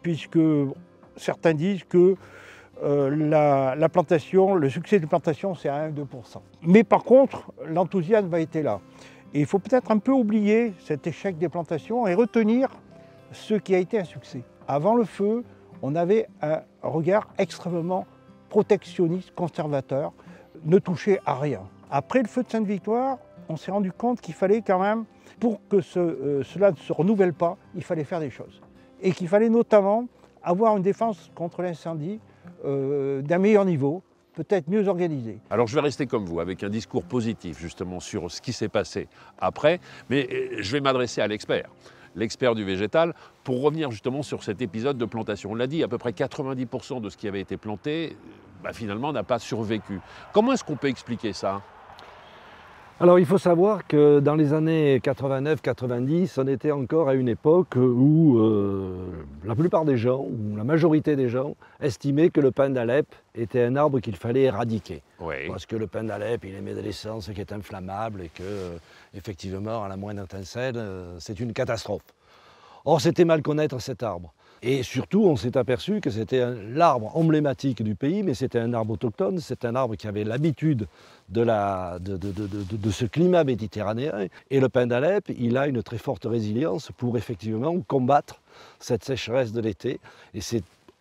puisque certains disent que la plantation, le succès de la plantation, c'est à 1-2%. Mais par contre, l'enthousiasme a été là. Et il faut peut-être un peu oublier cet échec des plantations et retenir ce qui a été un succès. Avant le feu, on avait un regard extrêmement protectionniste, conservateur, ne toucher à rien. Après le feu de Sainte-Victoire, on s'est rendu compte qu'il fallait quand même, pour que cela ne se renouvelle pas, il fallait faire des choses. Et qu'il fallait notamment avoir une défense contre l'incendie d'un meilleur niveau, peut-être mieux organisée. Alors je vais rester comme vous, avec un discours positif justement sur ce qui s'est passé après, mais je vais m'adresser à l'expert du végétal, pour revenir justement sur cet épisode de plantation. On l'a dit, à peu près 90% de ce qui avait été planté, finalement n'a pas survécu. Comment est-ce qu'on peut expliquer ça ? Alors il faut savoir que dans les années 89-90, on était encore à une époque où la plupart des gens, ou la majorité des gens, estimaient que le pin d'Alep était un arbre qu'il fallait éradiquer. Oui. Parce que le pin d'Alep, il émet de l'essence qui est inflammable et que, effectivement, à la moindre étincelle, c'est une catastrophe. Or, c'était mal connaître cet arbre. Et surtout, on s'est aperçu que c'était l'arbre emblématique du pays, mais c'était un arbre autochtone, c'est un arbre qui avait l'habitude de ce climat méditerranéen. Et le pin d'Alep, il a une très forte résilience pour effectivement combattre cette sécheresse de l'été. Et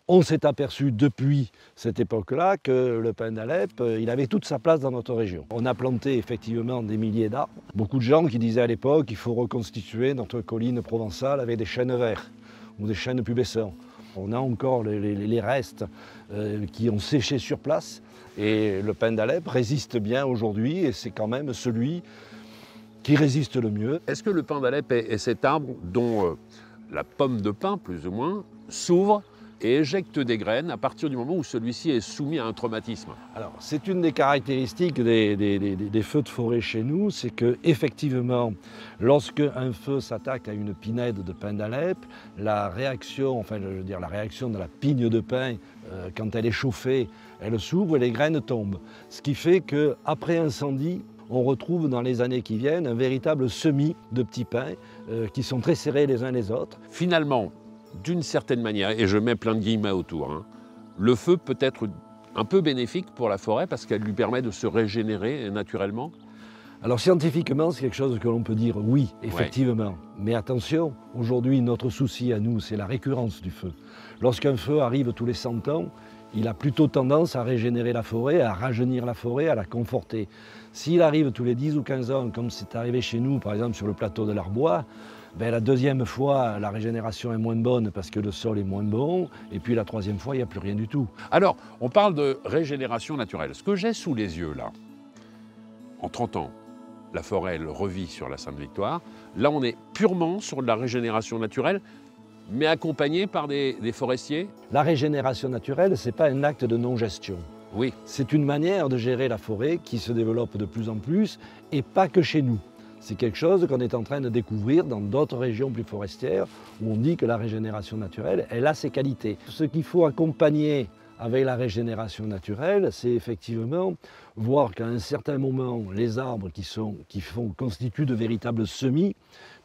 on s'est aperçu depuis cette époque-là que le pin d'Alep, il avait toute sa place dans notre région. On a planté effectivement des milliers d'arbres. Beaucoup de gens qui disaient à l'époque qu'il faut reconstituer notre colline provençale avec des chênes verts ou des chênes pubescents. On a encore les restes qui ont séché sur place et le pin d'Alep résiste bien aujourd'hui et c'est quand même celui qui résiste le mieux. Est-ce que le pin d'Alep est cet arbre dont la pomme de pin, plus ou moins, s'ouvre et éjecte des graines à partir du moment où celui-ci est soumis à un traumatisme? Alors, c'est une des caractéristiques des feux de forêt chez nous, c'est que effectivement, lorsque un feu s'attaque à une pinède de pin d'Alep, la réaction de la pigne de pin, quand elle est chauffée, elle s'ouvre et les graines tombent. Ce qui fait qu'après incendie, on retrouve dans les années qui viennent un véritable semis de petits pins qui sont très serrés les uns les autres. Finalement, d'une certaine manière, et je mets plein de guillemets autour, le feu peut être un peu bénéfique pour la forêt parce qu'elle lui permet de se régénérer naturellement. Alors scientifiquement, c'est quelque chose que l'on peut dire oui, effectivement. Ouais. Mais attention, aujourd'hui, notre souci à nous, c'est la récurrence du feu. Lorsqu'un feu arrive tous les 100 ans, il a plutôt tendance à régénérer la forêt, à rajeunir la forêt, à la conforter. S'il arrive tous les 10 ou 15 ans, comme c'est arrivé chez nous, par exemple sur le plateau de l'Arbois, la deuxième fois, la régénération est moins bonne parce que le sol est moins bon. Et puis la troisième fois, il n'y a plus rien du tout. Alors, on parle de régénération naturelle. Ce que j'ai sous les yeux, là, en 30 ans, la forêt, elle revit sur la Sainte-Victoire. Là, on est purement sur de la régénération naturelle, mais accompagné par des forestiers. La régénération naturelle, ce n'est pas un acte de non-gestion. Oui. C'est une manière de gérer la forêt qui se développe de plus en plus, et pas que chez nous. C'est quelque chose qu'on est en train de découvrir dans d'autres régions plus forestières où on dit que la régénération naturelle, elle a ses qualités. Ce qu'il faut accompagner avec la régénération naturelle, c'est effectivement voir qu'à un certain moment, les arbres qui constituent de véritables semis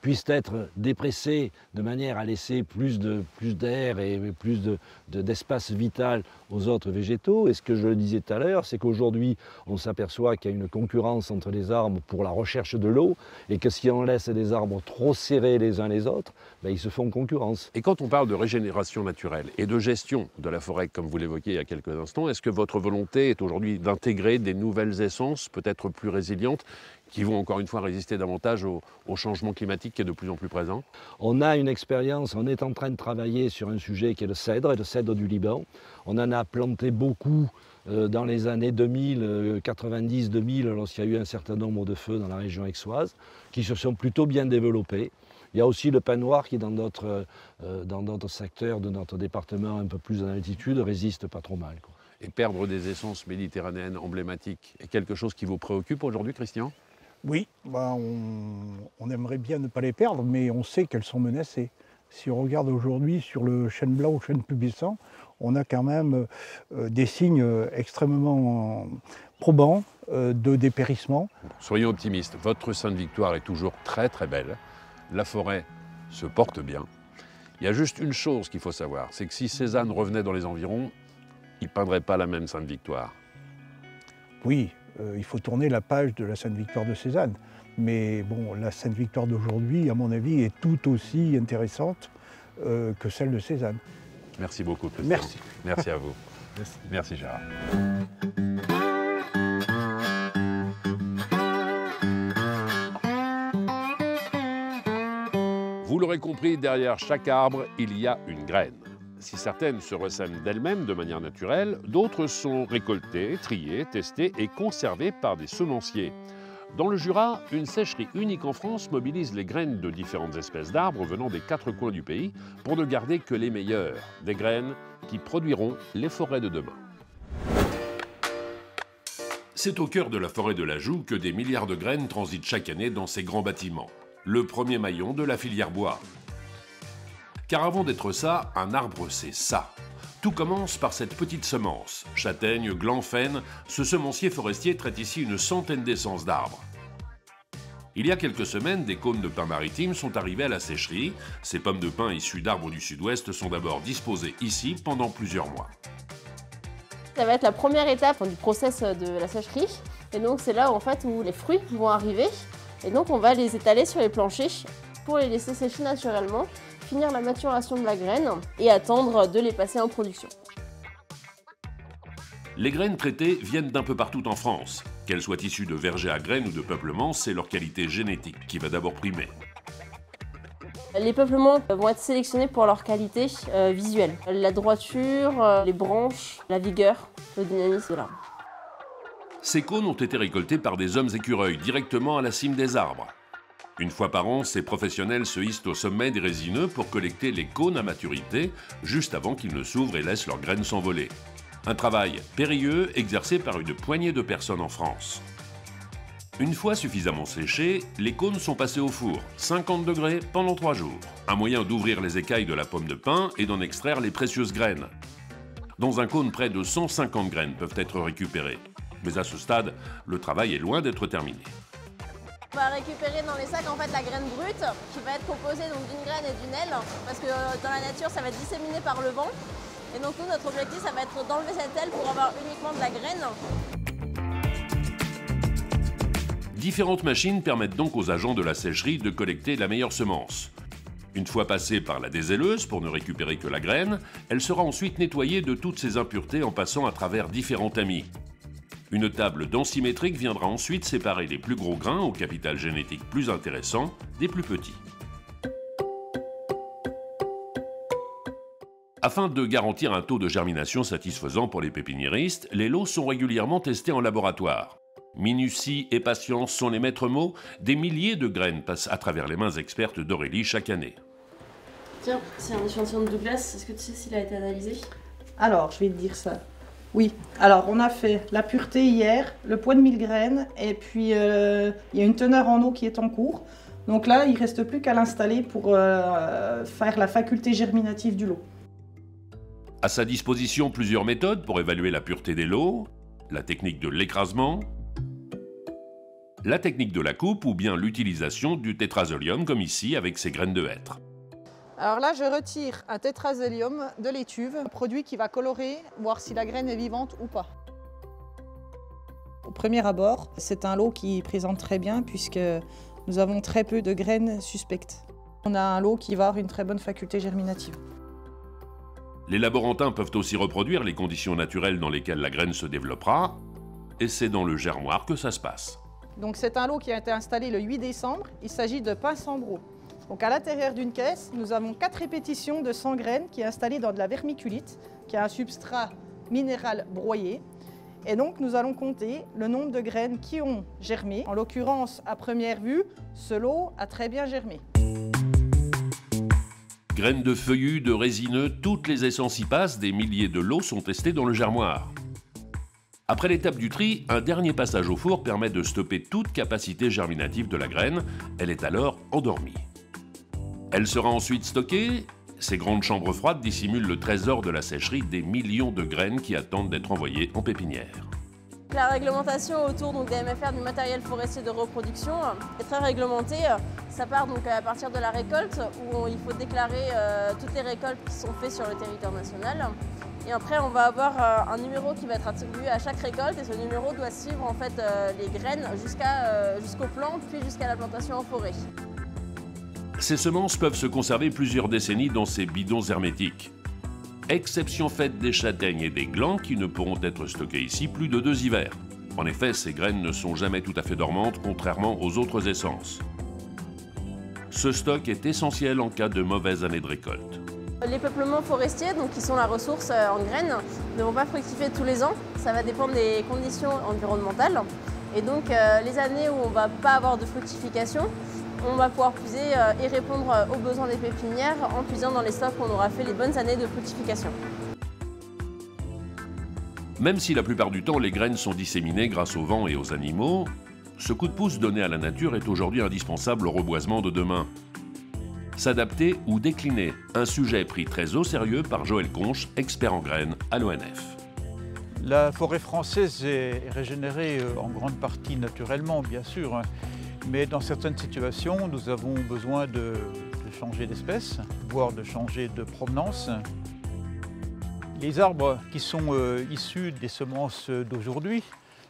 puissent être dépressés de manière à laisser plus d'air et plus d'espace vital aux autres végétaux. Et ce que je disais tout à l'heure, c'est qu'aujourd'hui, on s'aperçoit qu'il y a une concurrence entre les arbres pour la recherche de l'eau et que si on laisse des arbres trop serrés les uns les autres, ils se font concurrence. Et quand on parle de régénération naturelle et de gestion de la forêt, comme vous l'évoquiez il y a quelques instants, est-ce que votre volonté est aujourd'hui d'intégrer des nouvelles essences, peut-être plus résilientes, qui vont encore une fois résister davantage au changement climatique qui est de plus en plus présent? On a une expérience, on est en train de travailler sur un sujet qui est le cèdre du Liban. On en a planté beaucoup dans les années 2000, 90-2000, lorsqu'il y a eu un certain nombre de feux dans la région aixoise, qui se sont plutôt bien développés. Il y a aussi le pin noir qui, dans d'autres secteurs de notre département, un peu plus en altitude, résiste pas trop mal, quoi. Et perdre des essences méditerranéennes emblématiques est quelque chose qui vous préoccupe aujourd'hui, Christian? Oui, on aimerait bien ne pas les perdre, mais on sait qu'elles sont menacées. Si on regarde aujourd'hui sur le chêne blanc ou chêne pubescent, on a quand même des signes extrêmement probants de dépérissement. Soyons optimistes, votre Sainte-Victoire est toujours très très belle. La forêt se porte bien. Il y a juste une chose qu'il faut savoir, c'est que si Cézanne revenait dans les environs, il ne peindrait pas la même Sainte-Victoire. Oui, il faut tourner la page de la Sainte-Victoire de Cézanne. Mais bon, la Sainte-Victoire d'aujourd'hui, à mon avis, est tout aussi intéressante que celle de Cézanne. Merci beaucoup, Christian. Merci. Merci à vous. Merci Gérard. Vous l'aurez compris, derrière chaque arbre, il y a une graine. Si certaines se ressèment d'elles-mêmes de manière naturelle, d'autres sont récoltées, triées, testées et conservées par des semenciers. Dans le Jura, une sécherie unique en France mobilise les graines de différentes espèces d'arbres venant des 4 coins du pays pour ne garder que les meilleures, des graines qui produiront les forêts de demain. C'est au cœur de la forêt de la Joux que des milliards de graines transitent chaque année dans ces grands bâtiments. Le premier maillon de la filière bois. Car avant d'être ça, un arbre c'est ça. Tout commence par cette petite semence. Châtaigne, gland, frêne, ce semencier forestier traite ici une centaine d'essences d'arbres. Il y a quelques semaines, des cônes de pin maritime sont arrivés à la sécherie. Ces pommes de pin issues d'arbres du sud-ouest sont d'abord disposées ici pendant plusieurs mois. Ça va être la première étape du process de la sécherie. Et donc c'est là en fait, où les fruits vont arriver. Et donc on va les étaler sur les planchers pour les laisser sécher naturellement, finir la maturation de la graine et attendre de les passer en production. Les graines traitées viennent d'un peu partout en France. Qu'elles soient issues de vergers à graines ou de peuplements, c'est leur qualité génétique qui va d'abord primer. Les peuplements vont être sélectionnés pour leur qualité visuelle. La droiture, les branches, la vigueur, le dynamisme de l'arbre. Ces cônes ont été récoltés par des hommes écureuils directement à la cime des arbres. Une fois par an, ces professionnels se hissent au sommet des résineux pour collecter les cônes à maturité, juste avant qu'ils ne s'ouvrent et laissent leurs graines s'envoler. Un travail périlleux exercé par une poignée de personnes en France. Une fois suffisamment séchés, les cônes sont passés au four, 50 degrés pendant 3 jours. Un moyen d'ouvrir les écailles de la pomme de pin et d'en extraire les précieuses graines. Dans un cône, près de 150 graines peuvent être récupérées. Mais à ce stade, le travail est loin d'être terminé. On va récupérer dans les sacs en fait la graine brute qui va être composée d'une graine et d'une aile parce que dans la nature ça va être disséminé par le vent. Et donc nous, notre objectif ça va être d'enlever cette aile pour avoir uniquement de la graine. Différentes machines permettent donc aux agents de la sécherie de collecter la meilleure semence. Une fois passée par la dézèleuse pour ne récupérer que la graine, elle sera ensuite nettoyée de toutes ses impuretés en passant à travers différents tamis. Une table densimétrique viendra ensuite séparer les plus gros grains au capital génétique plus intéressant des plus petits. Afin de garantir un taux de germination satisfaisant pour les pépiniéristes, les lots sont régulièrement testés en laboratoire. Minutie et patience sont les maîtres mots, des milliers de graines passent à travers les mains expertes d'Aurélie chaque année. Tiens, c'est un échantillon de Douglas, est-ce que tu sais s'il a été analysé? Alors, je vais te dire ça. Oui, alors on a fait la pureté hier, le poids de 1000 graines, et puis il y a une teneur en eau qui est en cours. Donc là, il ne reste plus qu'à l'installer pour faire la faculté germinative du lot. À sa disposition, plusieurs méthodes pour évaluer la pureté des lots, la technique de l'écrasement, la technique de la coupe ou bien l'utilisation du tétrazolium comme ici avec ces graines de hêtre. Alors là, je retire un tétrazolium de l'étuve, un produit qui va colorer, voir si la graine est vivante ou pas. Au premier abord, c'est un lot qui présente très bien puisque nous avons très peu de graines suspectes. On a un lot qui va avoir une très bonne faculté germinative. Les laborantins peuvent aussi reproduire les conditions naturelles dans lesquelles la graine se développera, et c'est dans le germoir que ça se passe. Donc c'est un lot qui a été installé le 8 décembre. Il s'agit de pain Sambro. Donc à l'intérieur d'une caisse, nous avons 4 répétitions de 100 graines qui est installée dans de la vermiculite, qui est un substrat minéral broyé. Et donc nous allons compter le nombre de graines qui ont germé. En l'occurrence, à première vue, ce lot a très bien germé. Graines de feuillus, de résineux, toutes les essences y passent, des milliers de lots sont testés dans le germoir. Après l'étape du tri, un dernier passage au four permet de stopper toute capacité germinative de la graine. Elle est alors endormie. Elle sera ensuite stockée. Ces grandes chambres froides dissimulent le trésor de la sécherie des millions de graines qui attendent d'être envoyées en pépinière. La réglementation autour des MFR, du matériel forestier de reproduction, est très réglementée. Ça part donc à partir de la récolte, où il faut déclarer toutes les récoltes qui sont faites sur le territoire national. Et après, on va avoir un numéro qui va être attribué à chaque récolte, et ce numéro doit suivre en fait les graines jusqu'au plant, puis jusqu'à la plantation en forêt. Ces semences peuvent se conserver plusieurs décennies dans ces bidons hermétiques. Exception faite des châtaignes et des glands qui ne pourront être stockés ici plus de 2 hivers. En effet, ces graines ne sont jamais tout à fait dormantes, contrairement aux autres essences. Ce stock est essentiel en cas de mauvaise année de récolte. Les peuplements forestiers, qui sont la ressource en graines, ne vont pas fructifier tous les ans. Ça va dépendre des conditions environnementales. Et donc, les années où on ne va pas avoir de fructification, on va pouvoir puiser et répondre aux besoins des pépinières en puisant dans les stocks qu'on aura fait les bonnes années de fructification. Même si la plupart du temps les graines sont disséminées grâce au vent et aux animaux, ce coup de pouce donné à la nature est aujourd'hui indispensable au reboisement de demain. S'adapter ou décliner, un sujet pris très au sérieux par Joël Conche, expert en graines à l'ONF. La forêt française est régénérée en grande partie naturellement, bien sûr. Mais dans certaines situations, nous avons besoin de changer d'espèce, voire de changer de provenance. Les arbres qui sont issus des semences d'aujourd'hui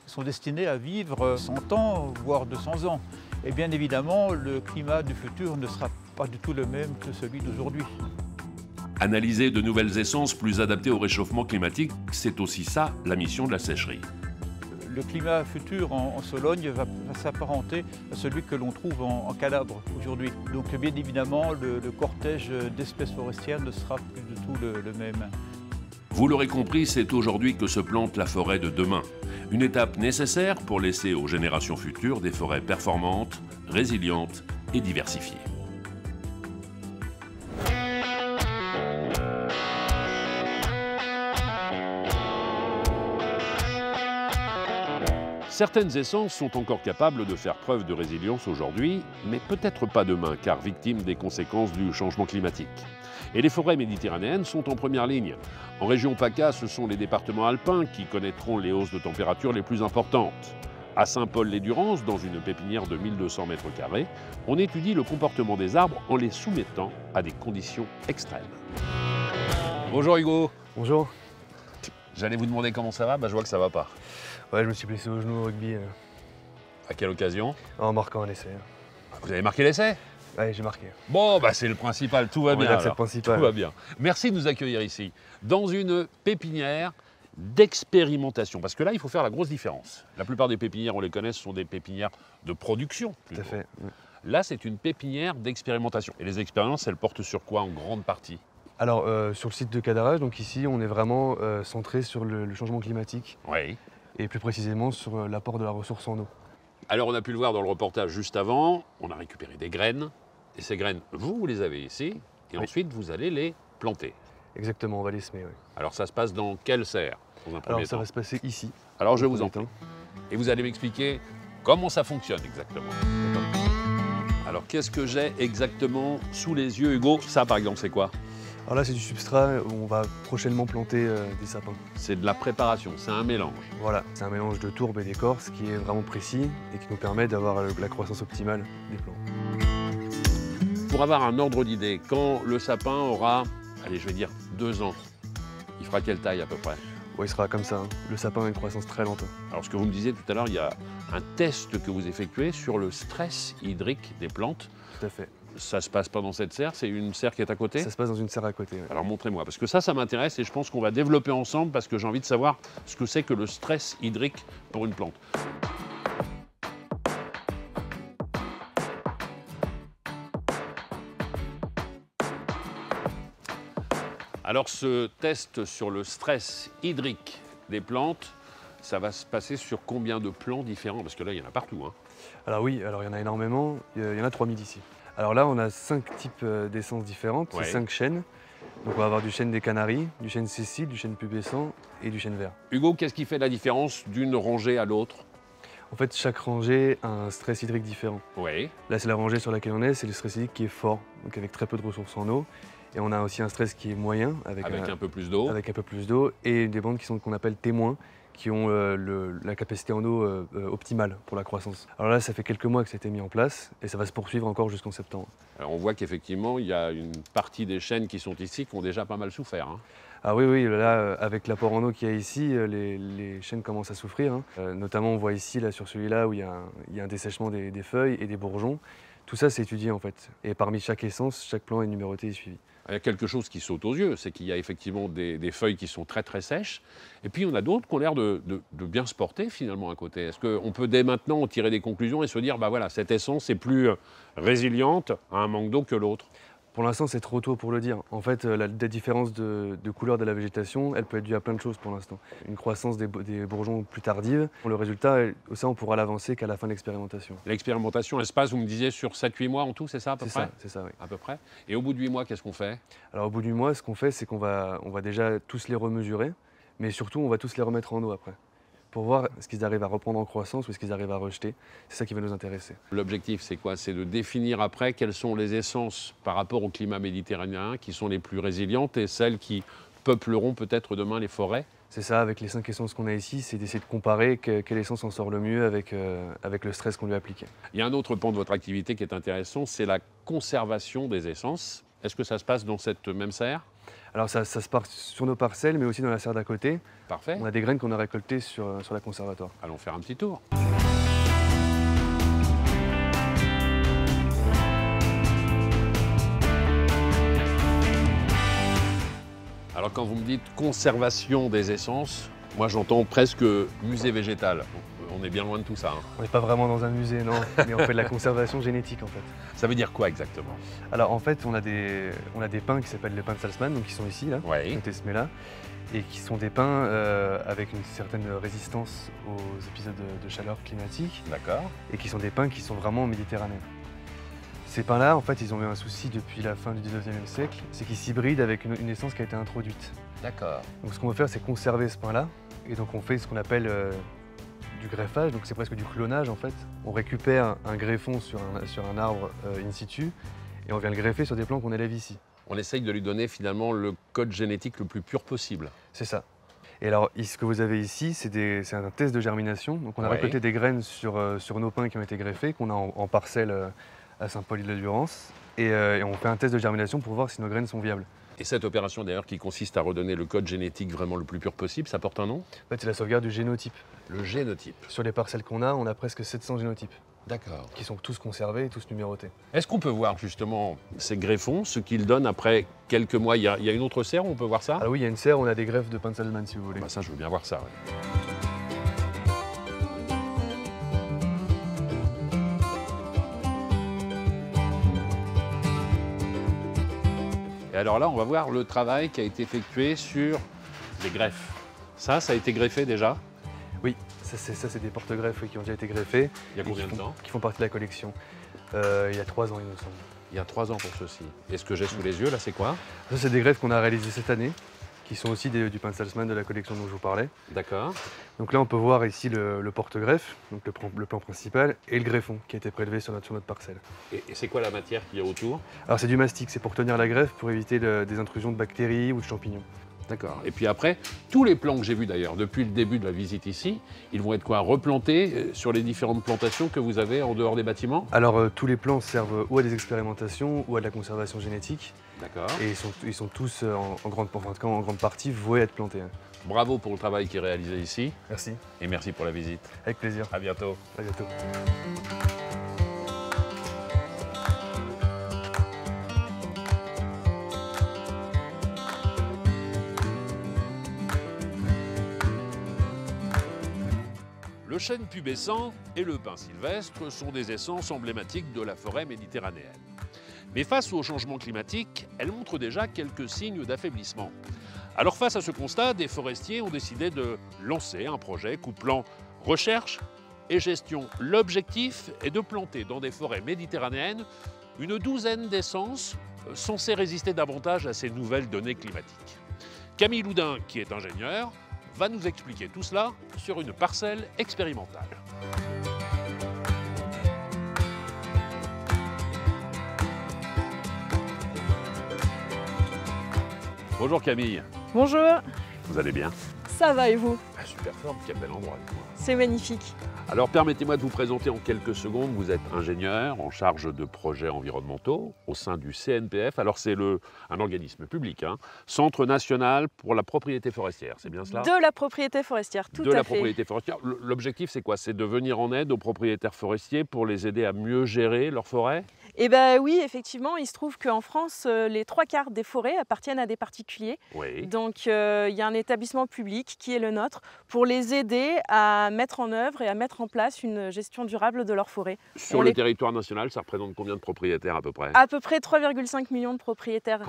sont destinés à vivre 100 ans, voire 200 ans. Et bien évidemment, le climat du futur ne sera pas du tout le même que celui d'aujourd'hui. Analyser de nouvelles essences plus adaptées au réchauffement climatique, c'est aussi ça la mission de la sécherie. Le climat futur en Sologne va s'apparenter à celui que l'on trouve en Calabre aujourd'hui. Donc bien évidemment, le cortège d'espèces forestières ne sera plus du tout le même. Vous l'aurez compris, c'est aujourd'hui que se plante la forêt de demain. Une étape nécessaire pour laisser aux générations futures des forêts performantes, résilientes et diversifiées. Certaines essences sont encore capables de faire preuve de résilience aujourd'hui, mais peut-être pas demain, car victimes des conséquences du changement climatique. Et les forêts méditerranéennes sont en première ligne. En région PACA, ce sont les départements alpins qui connaîtront les hausses de température les plus importantes. À Saint-Paul-les-Durances, dans une pépinière de 1200 m², on étudie le comportement des arbres en les soumettant à des conditions extrêmes. Bonjour Hugo. Bonjour. J'allais vous demander comment ça va, je vois que ça va pas. Ouais, je me suis blessé au genou au rugby. À quelle occasion? En marquant un essai. Vous avez marqué l'essai? Ouais, j'ai marqué. Bon, c'est le principal, tout va bien. C'est le principal. Tout va bien. Merci de nous accueillir ici, dans une pépinière d'expérimentation. Parce que là, il faut faire la grosse différence. La plupart des pépinières, on les connaît, ce sont des pépinières de production. Plutôt. Tout à fait. Là, c'est une pépinière d'expérimentation. Et les expériences, elles portent sur quoi en grande partie? Alors, sur le site de Cadarache, donc ici, on est vraiment centré sur le changement climatique. Oui. Et plus précisément sur l'apport de la ressource en eau. Alors, on a pu le voir dans le reportage juste avant, on a récupéré des graines. Et ces graines, vous les avez ici, et ensuite, vous allez les planter. Exactement, on va les semer, oui. Alors, ça se passe dans quelle serre, dans un premier temps? Ça va se passer ici. Alors, je vous en prie. Et vous allez m'expliquer comment ça fonctionne exactement. Alors, qu'est-ce que j'ai exactement sous les yeux, Hugo? Ça, par exemple, c'est quoi? Alors là, c'est du substrat où on va prochainement planter des sapins. C'est de la préparation, c'est un mélange. Voilà, c'est un mélange de tourbe et d'écorce qui est vraiment précis et qui nous permet d'avoir la croissance optimale des plants. Pour avoir un ordre d'idée, quand le sapin aura, allez, je vais dire 2 ans, il fera quelle taille à peu près? Oui, il sera comme ça. Le sapin a une croissance très lente. Alors, ce que vous me disiez tout à l'heure, il y a un test que vous effectuez sur le stress hydrique des plantes. Tout à fait. Ça se passe pas dans cette serre, c'est une serre qui est à côté? Ça se passe dans une serre à côté, oui. Alors montrez-moi, parce que ça m'intéresse et je pense qu'on va développer ensemble parce que j'ai envie de savoir ce que c'est que le stress hydrique pour une plante. Alors ce test sur le stress hydrique des plantes, ça va se passer sur combien de plants différents? Parce que là, il y en a partout. Hein. Alors oui, alors il y en a énormément, il y en a 3000 ici. Alors là, on a 5 types d'essences différentes, c'est 5 chênes. Donc on va avoir du chêne des Canaries, du chêne Cécile, du chêne pubescent et du chêne vert. Hugo, qu'est-ce qui fait la différence d'une rangée à l'autre? En fait, chaque rangée a un stress hydrique différent. Oui. Là, c'est la rangée sur laquelle on est, c'est le stress hydrique qui est fort, donc avec très peu de ressources en eau. Et on a aussi un stress qui est moyen, avec un peu plus d'eau. Avec un peu plus d'eau, et des bandes qu'on appelle témoins, qui ont la capacité en eau optimale pour la croissance. Alors là, ça fait quelques mois que ça a été mis en place, et ça va se poursuivre encore jusqu'en septembre. Alors on voit qu'effectivement, il y a une partie des chênes qui sont ici qui ont déjà pas mal souffert. Hein. Ah oui, là, avec l'apport en eau qu'il y a ici, les chênes commencent à souffrir. Hein. Notamment, on voit ici, là, sur celui-là, où il y a un dessèchement des feuilles et des bourgeons. Tout ça, c'est étudié en fait. Et parmi chaque essence, chaque plant est numéroté et suivi. Il y a quelque chose qui saute aux yeux, c'est qu'il y a effectivement des feuilles qui sont très très sèches, et puis on a d'autres qui ont l'air de bien se porter finalement à côté. Est-ce qu'on peut dès maintenant en tirer des conclusions et se dire, bah voilà, cette essence est plus résiliente à un manque d'eau que l'autre? Pour l'instant, c'est trop tôt pour le dire. En fait, la différence de couleur de la végétation, elle peut être due à plein de choses pour l'instant. Une croissance des bourgeons plus tardive. Le résultat, ça, on pourra l'avancer qu'à la fin de l'expérimentation. L'expérimentation, elle se passe, vous me disiez, sur 7-8 mois en tout, c'est ça à peu près? C'est ça, oui. À peu près. Et au bout de 8 mois, qu'est-ce qu'on fait? Alors au bout du mois, ce qu'on fait, c'est qu'on va déjà tous les remesurer, mais surtout, on va tous les remettre en eau après, pour voir ce qu'ils arrivent à reprendre en croissance ou ce qu'ils arrivent à rejeter. C'est ça qui va nous intéresser. L'objectif, c'est quoi? C'est de définir après quelles sont les essences par rapport au climat méditerranéen qui sont les plus résilientes et celles qui peupleront peut-être demain les forêts? C'est ça, avec les 5 essences qu'on a ici, c'est d'essayer de comparer quelle essence en sort le mieux avec le stress qu'on lui a appliqué. Il y a un autre pan de votre activité qui est intéressant, c'est la conservation des essences. Est-ce que ça se passe dans cette même serre? Alors ça se passe sur nos parcelles, mais aussi dans la serre d'à côté. Parfait. On a des graines qu'on a récoltées sur la conservatoire. Allons faire un petit tour. Alors quand vous me dites conservation des essences, moi j'entends presque musée végétal. On est bien loin de tout ça. Hein. On n'est pas vraiment dans un musée, non, mais on fait de la conservation génétique en fait. Ça veut dire quoi exactement? Alors en fait, on a des pins qui s'appellent les pins de Salzmann, donc qui sont ici, là, oui. qui ont été semés là, et qui sont des pins avec une certaine résistance aux épisodes de chaleur climatique. D'accord. Et qui sont des pins qui sont vraiment méditerranéens. Ces pins-là, en fait, ils ont eu un souci depuis la fin du 19e siècle, c'est qu'ils s'hybrident avec une essence qui a été introduite. D'accord. Donc ce qu'on veut faire, c'est conserver ce pain-là, et donc on fait ce qu'on appelle du greffage, donc c'est presque du clonage en fait. On récupère un greffon sur un arbre in situ, et on vient le greffer sur des plants qu'on élève ici. On essaye de lui donner finalement le code génétique le plus pur possible. C'est ça. Et alors, ce que vous avez ici, c'est un test de germination. Donc on a récolté des graines sur nos pins qui ont été greffés, qu'on a en parcelle à Saint-Paul-Île-de-Durance. Et on fait un test de germination pour voir si nos graines sont viables. Et cette opération d'ailleurs qui consiste à redonner le code génétique vraiment le plus pur possible, ça porte un nom? En fait, c'est la sauvegarde du génotype. Le génotype. Sur les parcelles qu'on a, on a presque 700 génotypes. D'accord. Qui sont tous conservés et tous numérotés. Est-ce qu'on peut voir justement ces greffons, ce qu'ils donnent après quelques mois? Il y a une autre serre où on peut voir ça? Ah oui, il y a une serre, on a des greffes de pins de Salzmann si vous voulez. Bah ça, je veux bien voir ça. Ouais. Et alors là, on va voir le travail qui a été effectué sur les greffes. Ça a été greffé déjà? Oui, ça c'est des porte-greffes qui ont déjà été greffés. Il y a combien de temps? Qui font partie de la collection. Il y a 3 ans, il me semble. Il y a 3 ans pour ceci. Et ce que j'ai sous les yeux, là, c'est quoi? Ça, c'est des greffes qu'on a réalisées cette année, qui sont aussi du pin de Salzmann de la collection dont je vous parlais. D'accord. Donc là, on peut voir ici le porte-greffe, donc le plan principal, et le greffon qui a été prélevé sur notre parcelle. Et c'est quoi la matière qu'il y a autour? Alors c'est du mastic, c'est pour tenir la greffe, pour éviter des intrusions de bactéries ou de champignons. D'accord. Et puis après, tous les plants que j'ai vus d'ailleurs depuis le début de la visite ici, ils vont être quoi? Replantés sur les différentes plantations que vous avez en dehors des bâtiments? Alors tous les plants servent ou à des expérimentations ou à de la conservation génétique. D'accord. Et ils sont tous en grande partie voués à être plantés. Bravo pour le travail qui est réalisé ici. Merci. Et merci pour la visite. Avec plaisir. À bientôt. À bientôt. Le chêne pubescent et le pin sylvestre sont des essences emblématiques de la forêt méditerranéenne. Mais face au changement climatique, elle montre déjà quelques signes d'affaiblissement. Alors face à ce constat, des forestiers ont décidé de lancer un projet couplant recherche et gestion. L'objectif est de planter dans des forêts méditerranéennes une douzaine d'essences censées résister davantage à ces nouvelles données climatiques. Camille Loudin, qui est ingénieur, va nous expliquer tout cela sur une parcelle expérimentale. Bonjour Camille. Bonjour. Vous allez bien? Ça va et vous? Super forme, quel bel endroit. C'est magnifique. Alors permettez-moi de vous présenter en quelques secondes. Vous êtes ingénieur en charge de projets environnementaux au sein du CNPF. Alors c'est un organisme public, Centre national pour la propriété forestière, c'est bien cela? De la propriété forestière, tout à fait. De la propriété forestière. L'objectif c'est quoi? C'est de venir en aide aux propriétaires forestiers pour les aider à mieux gérer leurs forêts? Eh bien oui, effectivement, il se trouve qu'en France, les 3/4 des forêts appartiennent à des particuliers. Oui. Donc il y a un établissement public qui est le nôtre pour les aider à mettre en œuvre et à mettre en place une gestion durable de leurs forêts. Sur le territoire national, ça représente combien de propriétaires à peu près? À peu près 3,5 millions de propriétaires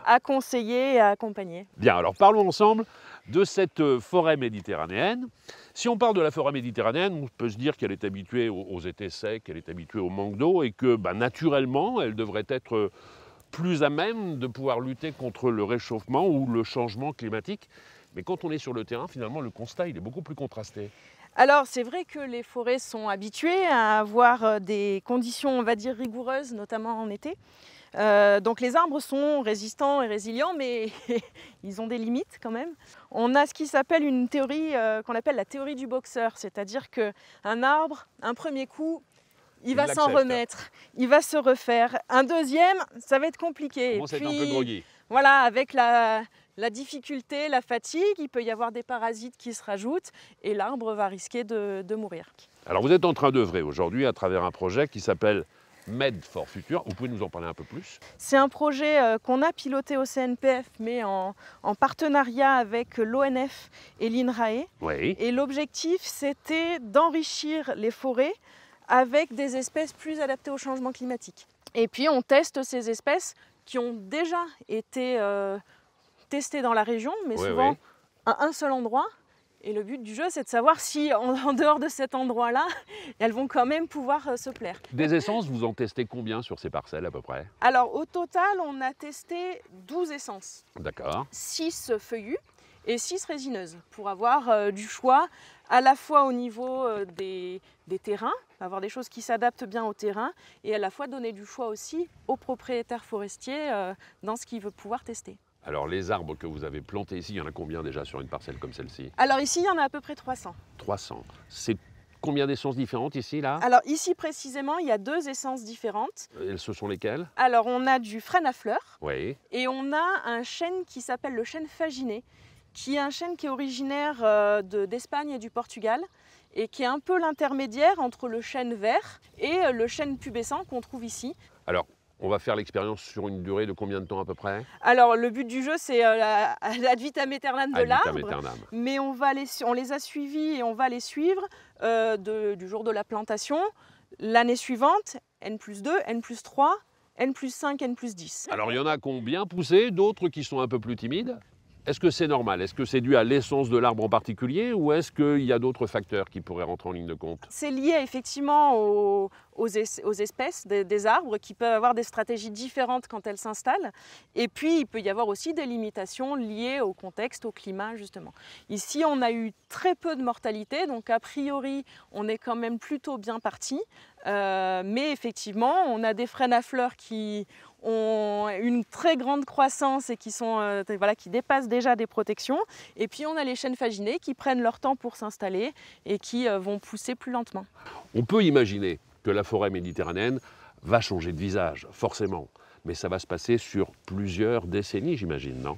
à conseiller et à accompagner. Bien, alors parlons ensemble de cette forêt méditerranéenne. Si on parle de la forêt méditerranéenne, on peut se dire qu'elle est habituée aux étés secs, qu'elle est habituée au manque d'eau et que naturellement, elle devrait être plus à même de pouvoir lutter contre le réchauffement ou le changement climatique. Mais quand on est sur le terrain, finalement, le constat il est beaucoup plus contrasté. Alors c'est vrai que les forêts sont habituées à avoir des conditions, on va dire, rigoureuses, notamment en été. Donc les arbres sont résistants et résilients, mais ils ont des limites quand même. On a ce qui s'appelle une théorie qu'on appelle la théorie du boxeur, c'est-à-dire qu'un arbre, un premier coup, il va s'en remettre, il va se refaire. Un deuxième, ça va être compliqué. Comment c'est un peu groggy. Voilà, avec la difficulté, la fatigue, il peut y avoir des parasites qui se rajoutent et l'arbre va risquer de mourir. Alors vous êtes en train d'œuvrer aujourd'hui à travers un projet qui s'appelle Med for Future. Vous pouvez nous en parler un peu plus? C'est un projet qu'on a piloté au CNPF, mais en partenariat avec l'ONF et l'INRAE. Oui. Et l'objectif, c'était d'enrichir les forêts avec des espèces plus adaptées au changement climatique. Et puis on teste ces espèces qui ont déjà été testées dans la région, mais souvent à un seul endroit. Et le but du jeu, c'est de savoir si, en dehors de cet endroit-là, elles vont quand même pouvoir se plaire. Des essences, vous en testez combien sur ces parcelles à peu près? Alors au total, on a testé 12 essences. D'accord. 6 feuillues et 6 résineuses, pour avoir du choix à la fois au niveau des terrains, avoir des choses qui s'adaptent bien au terrain, et à la fois donner du choix aussi aux propriétaires forestiers dans ce qu'ils veulent pouvoir tester. Alors les arbres que vous avez plantés ici, il y en a combien déjà sur une parcelle comme celle-ci? Alors ici, il y en a à peu près 300. 300. C'est combien d'essences différentes ici, là? Alors ici précisément, il y a 2 essences différentes. Et ce sont lesquelles? Alors on a du frêne à fleurs, oui. Et on a un chêne qui s'appelle le chêne faginé, qui est un chêne qui est originaire d'Espagne et du Portugal, et qui est un peu l'intermédiaire entre le chêne vert et le chêne pubescent qu'on trouve ici. Alors, on va faire l'expérience sur une durée de combien de temps à peu près? Alors le but du jeu, c'est ad vitam aeternam de l'arbre, mais on les a suivis et on va les suivre du jour de la plantation, l'année suivante, N+2, N+3, N+5, N+10. Alors il y en a qui ont bien poussé, d'autres qui sont un peu plus timides. Est-ce que c'est normal? Est-ce que c'est dû à l'essence de l'arbre en particulier ou est-ce qu'il y a d'autres facteurs qui pourraient rentrer en ligne de compte? C'est lié effectivement aux espèces des arbres qui peuvent avoir des stratégies différentes quand elles s'installent. Et puis il peut y avoir aussi des limitations liées au contexte, au climat justement. Ici on a eu très peu de mortalité, donc a priori on est quand même plutôt bien parti. Mais effectivement on a des frênes à fleurs qui ont une très grande croissance et qui dépassent déjà des protections. Et puis on a les chênes faginés qui prennent leur temps pour s'installer et qui vont pousser plus lentement. On peut imaginer que la forêt méditerranéenne va changer de visage, forcément. Mais ça va se passer sur plusieurs décennies, j'imagine, non?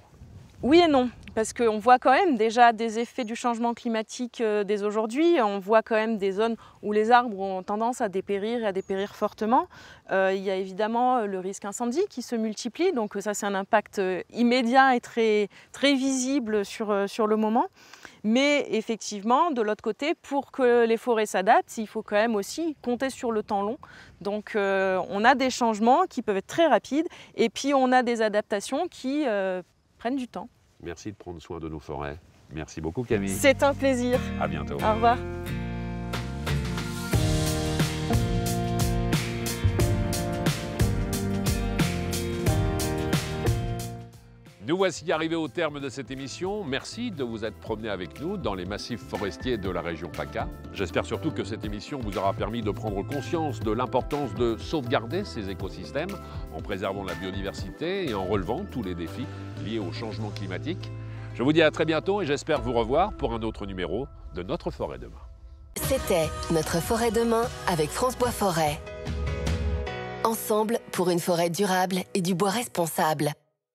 Oui et non, parce qu'on voit quand même déjà des effets du changement climatique dès aujourd'hui. On voit quand même des zones où les arbres ont tendance à dépérir et à dépérir fortement. Il y a évidemment le risque incendie qui se multiplie, donc ça c'est un impact immédiat et très visible sur le moment. Mais effectivement, de l'autre côté, pour que les forêts s'adaptent, il faut quand même aussi compter sur le temps long. Donc on a des changements qui peuvent être très rapides et puis on a des adaptations qui prennent du temps. Merci de prendre soin de nos forêts. Merci beaucoup Camille. C'est un plaisir. À bientôt. Au revoir. Nous voici arrivés au terme de cette émission. Merci de vous être promenés avec nous dans les massifs forestiers de la région PACA. J'espère surtout que cette émission vous aura permis de prendre conscience de l'importance de sauvegarder ces écosystèmes en préservant la biodiversité et en relevant tous les défis liés au changement climatique. Je vous dis à très bientôt et j'espère vous revoir pour un autre numéro de Notre Forêt Demain. C'était Notre Forêt Demain avec France Bois Forêt. Ensemble pour une forêt durable et du bois responsable.